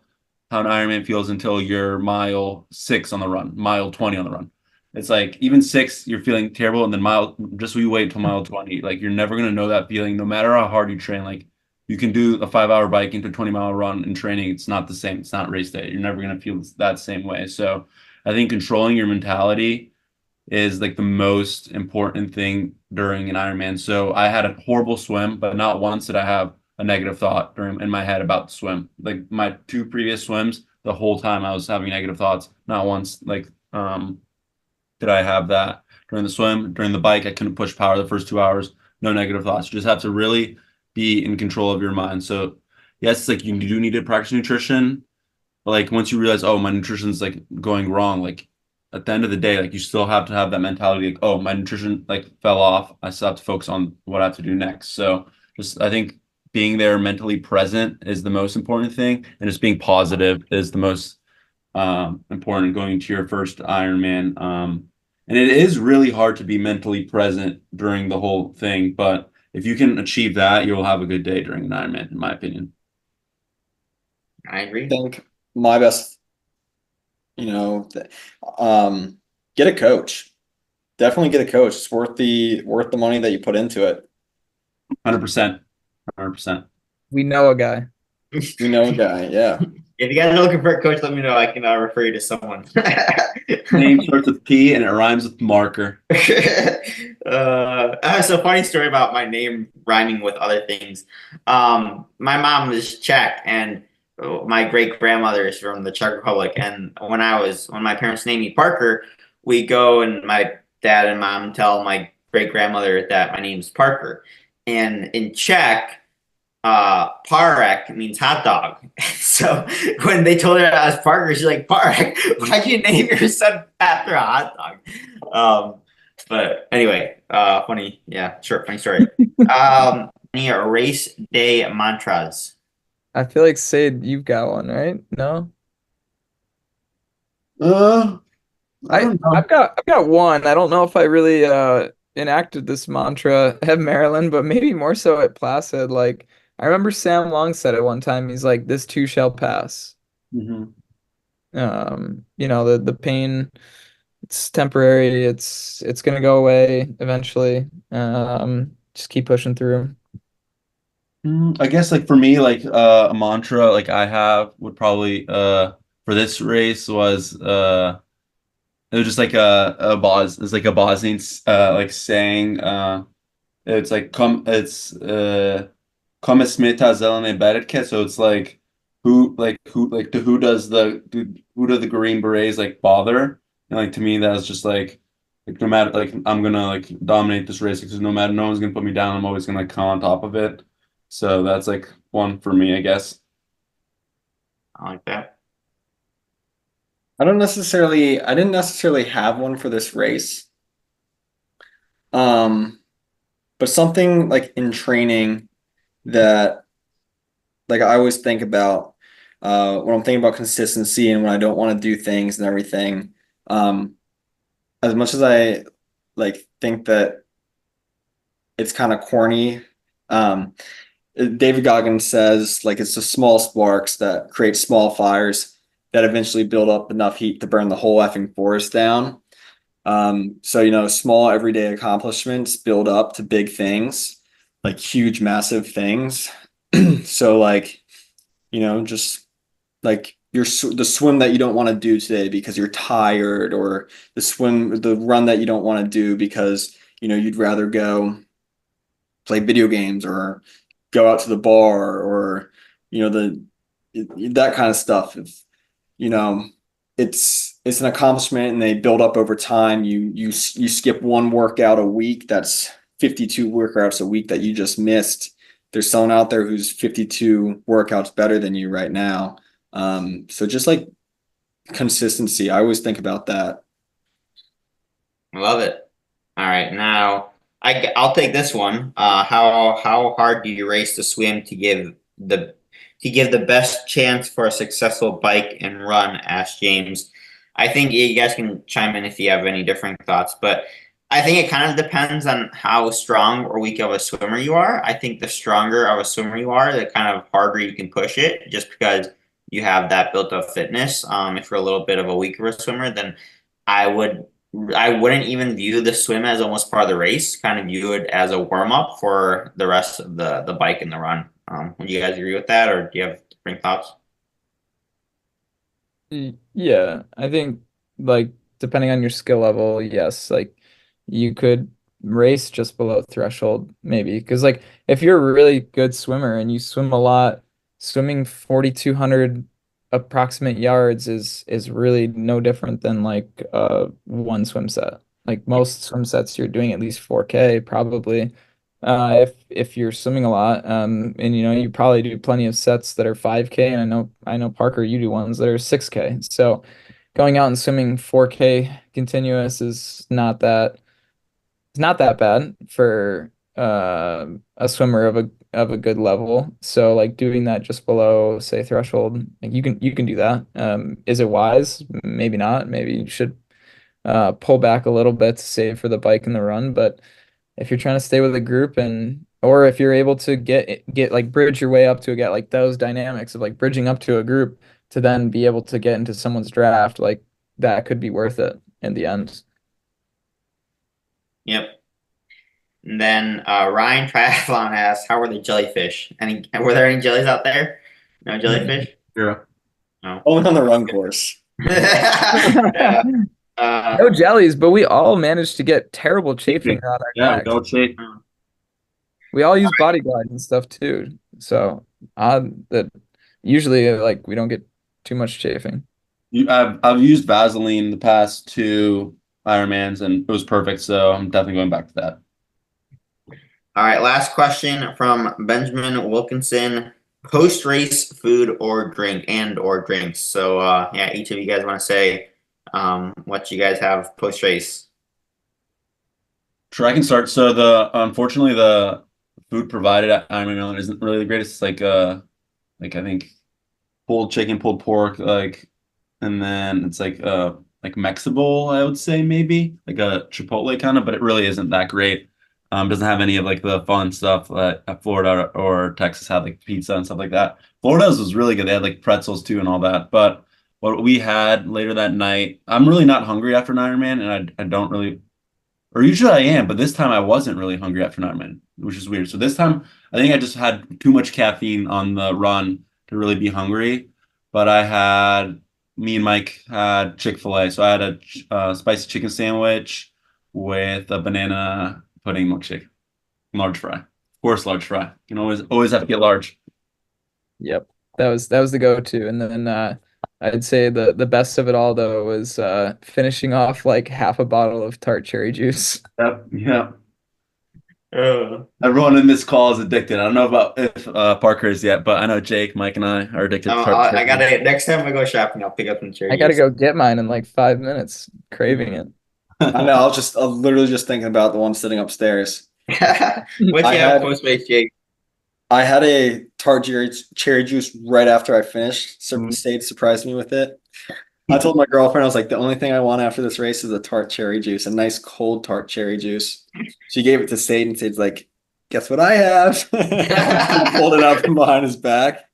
how an Ironman feels until you're mile 6 on the run, mile 20 on the run. It's like even 6, you're feeling terrible, and then you wait until mile 20. Like you're never gonna know that feeling, no matter how hard you train. Like you can do a 5-hour bike into a 20-mile run in training. It's not the same. It's not race day. You're never gonna feel that same way. So I think controlling your mentality is like the most important thing during an Ironman. So I had a horrible swim, but not once did I have a negative thought in my head about the swim. Like my 2 previous swims, the whole time I was having negative thoughts. Not once did I have that during the swim. During the bike, I couldn't push power the first 2 hours. No negative thoughts. You just have to really be in control of your mind. So yes, like you do need to practice nutrition, but like once you realize, oh, my nutrition's like going wrong, like at the end of the day, like you still have to have that mentality, like, oh, my nutrition like fell off. I still have to focus on what I have to do next. So I think being there mentally present is the most important thing, and just being positive is the most important going to your first Ironman. And it is really hard to be mentally present during the whole thing, but if you can achieve that, you'll have a good day during an Ironman, in my opinion. I agree. I think my best, get a coach. Definitely get a coach. It's worth the money that you put into it. 100%. 100%. We know a guy. We know a guy, yeah. If you guys are looking for a coach, let me know. I can refer you to someone. Name starts with P and it rhymes with marker. I have a funny story about my name rhyming with other things. My mom is Czech, and my great grandmother is from the Czech Republic. And when my parents named me Parker, we go and my dad and mom tell my great grandmother that my name's Parker. And in Czech, Parek means hot dog. So when they told her I was Parker, she's like, Parek, why'd you name your son after a hot dog? But anyway, funny story. Any race day mantras? I feel like Seid, you've got one, right? No? I've got one. I don't know if I really enacted this mantra at Maryland, but maybe more so at Placid. Like I remember Sam Long said it one time. He's like, "This too shall pass." Mm-hmm. The pain, it's temporary. It's gonna go away eventually. Just keep pushing through. I guess like for me, like a mantra like I have would probably for this race was it was just like it's like a Bosnian like saying it's like kome smeta zelene beretke, so it's like who does the Green Berets like bother, and like to me that's just like no matter like I'm gonna like dominate this race because no one's gonna put me down, I'm always gonna like come on top of it. So that's like one for me, I guess. I like that. I didn't necessarily have one for this race. But something like in training that like I always think about when I'm thinking about consistency and when I don't want to do things and everything. Um, as much as I like think that it's kind of corny, um, David Goggins says like it's the small sparks that create small fires that eventually build up enough heat to burn the whole effing forest down. So small everyday accomplishments build up to big things, like huge, massive things. So like, just like the swim that you don't want to do today because you're tired, or the run that you don't want to do because you'd rather go play video games or go out to the bar, or that kind of stuff. If you know it's an accomplishment and they build up over time. You skip one workout a week, that's 52 workouts a week that you just missed. There's someone out there who's 52 workouts better than you right now. So just like consistency, I always think about that. Love it. All right, now I'll take this one. How hard do you race to swim to give the best chance for a successful bike and run? Asked James. I think you guys can chime in if you have any different thoughts, but I think it kind of depends on how strong or weak of a swimmer you are. I think the stronger of a swimmer you are, the kind of harder you can push it, just because you have that built-up fitness. If you're a little bit of a weaker swimmer, then I would I wouldn't even view the swim as almost part of the race. Kind of view it as a warm up for the rest of the bike and the run. Would you guys agree with that, or do you have different thoughts? Yeah, I think like depending on your skill level, yes, like you could race just below threshold maybe, because like if you're a really good swimmer and you swim a lot, swimming 4,200 approximate yards is really no different than like one swim set. Like most swim sets, you're doing at least 4K probably. If you're swimming a lot, and you probably do plenty of sets that are 5K, and I know Parker, you do ones that are 6K. So going out and swimming 4K continuous is not that bad for a swimmer of a good level. So like doing that just below, say, threshold, like you can do that. Is it wise? Maybe not. Maybe you should pull back a little bit to save for the bike and the run. But if you're trying to stay with a group, and or if you're able to get like bridge your way up to get like those dynamics of like bridging up to a group to then be able to get into someone's draft, like that could be worth it in the end. Yep. And then Ryan Triathlon asks, "How were the jellyfish? Were there any jellies out there? No jellyfish? Yeah. No. Only on the run course. Yeah. No jellies, but we all managed to get terrible chafing around our Yeah, necks. go shake. We all use body glide and stuff too. So odd that usually like we don't get too much chafing. I've used Vaseline the past two Ironmans and it was perfect, so I'm definitely going back to that. All right, last question from Benjamin Wilkinson. Post-race food or drink or drinks. So yeah, each of you guys want to say what you guys have post-race. Sure, I can start. So the unfortunately the food provided at Ironman Maryland isn't really the greatest. It's like I think pulled chicken, pulled pork, and then it's like Mexican, I would say maybe like a Chipotle kind of, but it really isn't that great. Doesn't have any of like the fun stuff that Florida or Texas had, like pizza and stuff like that. Florida's was really good. They had like pretzels too and all that. But what we had later that night, I'm really not hungry after an Ironman, and I don't really, or usually I am, but this time I wasn't really hungry after an Ironman, which is weird. So this time I think I just had too much caffeine on the run to really be hungry. But me and Mike had Chick-fil-A. So I had a spicy chicken sandwich with a banana pudding milkshake, large fry. Of course, large fry. You can always have to get large. Yep. That was the go-to. And then I'd say the best of it all though was finishing off like half a bottle of tart cherry juice. Yep. Yeah. Everyone in this call is addicted. I don't know about if Parker is yet, but I know Jake, Mike, and I are addicted to I gotta next time I go shopping, I'll pick up some cherry I gotta juice. go get mine in like 5 minutes. Craving it. I know. I was literally just thinking about the one sitting upstairs. What you I have had- Postmates, Jake? I had a tart cherry juice right after I finished. Seid surprised me with it. I told my girlfriend, I was like, the only thing I want after this race is a tart cherry juice, a nice cold tart cherry juice. She gave it to Seid, and Seid's like, guess what I have? He pulled it out from behind his back,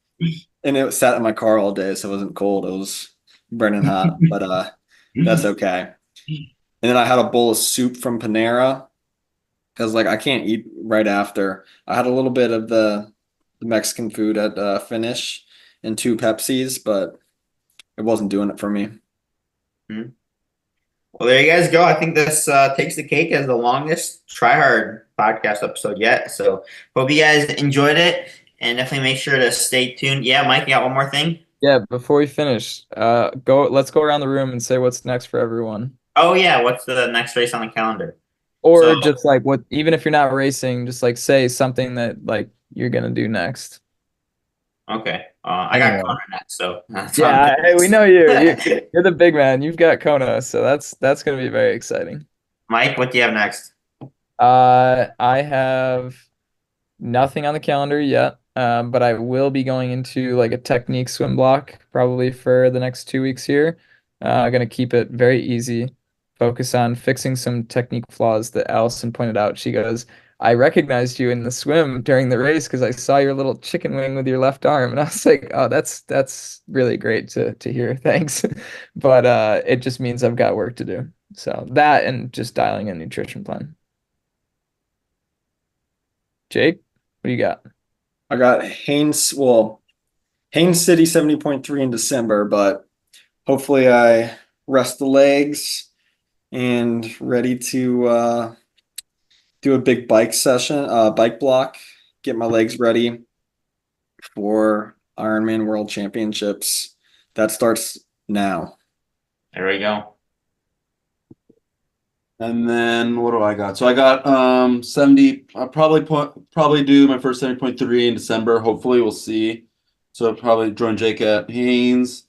and it sat in my car all day, so it wasn't cold. It was burning hot, but that's okay. And then I had a bowl of soup from Panera because like I can't eat right after. I had a little bit of the Mexican food at finish and 2 Pepsis, but it wasn't doing it for me. Well, there you guys go. I think this takes the cake as the longest Try Hard podcast episode yet. So hope you guys enjoyed it, and definitely make sure to stay tuned. Yeah, Mike, you got one more thing? Yeah, before we finish, let's go around the room and say what's next for everyone. Oh yeah, what's the next race on the calendar? Or So- just like what, even if you're not racing, just like say something that like you're gonna do next. Okay. I got Anyway. Kona next, so that's Yeah, fine. hey, we know you. You're the big man. You've got Kona, so that's gonna be very exciting. Mike, what do you have next? I have nothing on the calendar yet, but I will be going into like a technique swim block probably for the next 2 weeks here. I'm gonna keep it very easy, focus on fixing some technique flaws that Allison pointed out. She goes, I recognized you in the swim during the race because I saw your little chicken wing with your left arm. And I was like, oh, that's really great to hear. Thanks. But it just means I've got work to do. So that and just dialing a nutrition plan. Jake, what do you got? I got Haines City 70.3 in December, but hopefully I rest the legs and ready to do a big bike session, bike block, get my legs ready for Ironman World Championships. That starts now. There we go. And then what do I got? So I got 70. I'll probably do my first 70.3 in December. Hopefully, we'll see. So I'll probably join Jake at Haynes.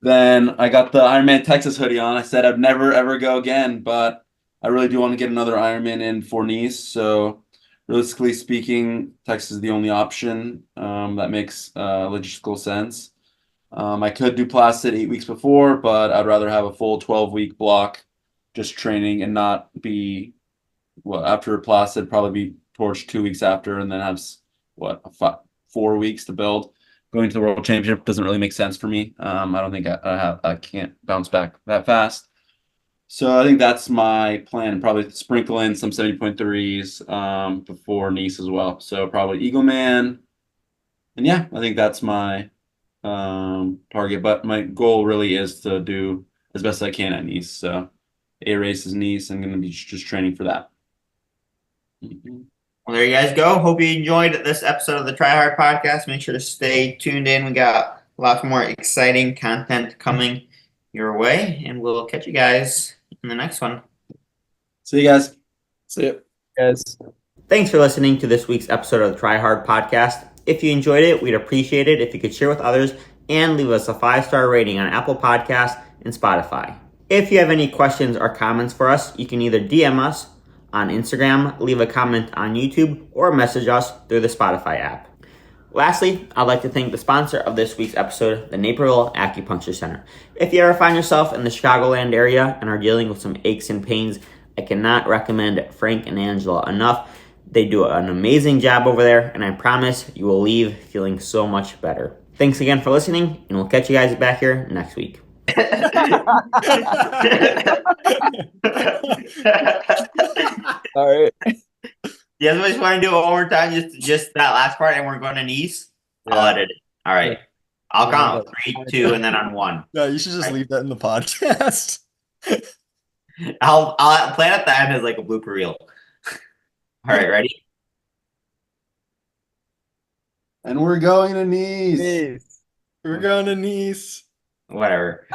Then I got the Ironman Texas hoodie on. I said I'd never ever go again, but I really do want to get another Ironman in for Nice. So realistically speaking, Texas is the only option that makes logistical sense. I could do Placid 8 weeks before, but I'd rather have a full 12-week block just training and not be after Placid probably be towards 2 weeks after and then have 4 weeks to build. Going to the World Championship doesn't really make sense for me. I don't think I can't bounce back that fast. So I think that's my plan. Probably sprinkle in some 70.3s before Nice as well. So probably Eagle Man. And yeah, I think that's my target. But my goal really is to do as best I can at Nice. So A race is Nice. I'm going to be just training for that. Well, there you guys go. Hope you enjoyed this episode of the Try Hard podcast. Make sure to stay tuned in. We got lots more exciting content coming your way, and we'll catch you guys in the next one. See you guys. See ya. Guys. Thanks for listening to this week's episode of the Try Hard podcast. If you enjoyed it, we'd appreciate it if you could share with others and leave us a 5-star rating on Apple Podcasts and Spotify. If you have any questions or comments for us, you can either DM us on Instagram, leave a comment on YouTube, or message us through the Spotify app. Lastly, I'd like to thank the sponsor of this week's episode, the Naperville Acupuncture Center. If you ever find yourself in the Chicagoland area and are dealing with some aches and pains, I cannot recommend Frank and Angela enough. They do an amazing job over there, and I promise you will leave feeling so much better. Thanks again for listening, and we'll catch you guys back here next week. All right. You guys just want to do it one more time, just that last part, and we're going to Nice? I'll edit it. All right. I'll count 3, 2, and then on 1. No, you should just leave that in the podcast. I'll plan at the end as like a blooper reel. All right, ready? And we're going to Nice. We're going to Nice. Whatever.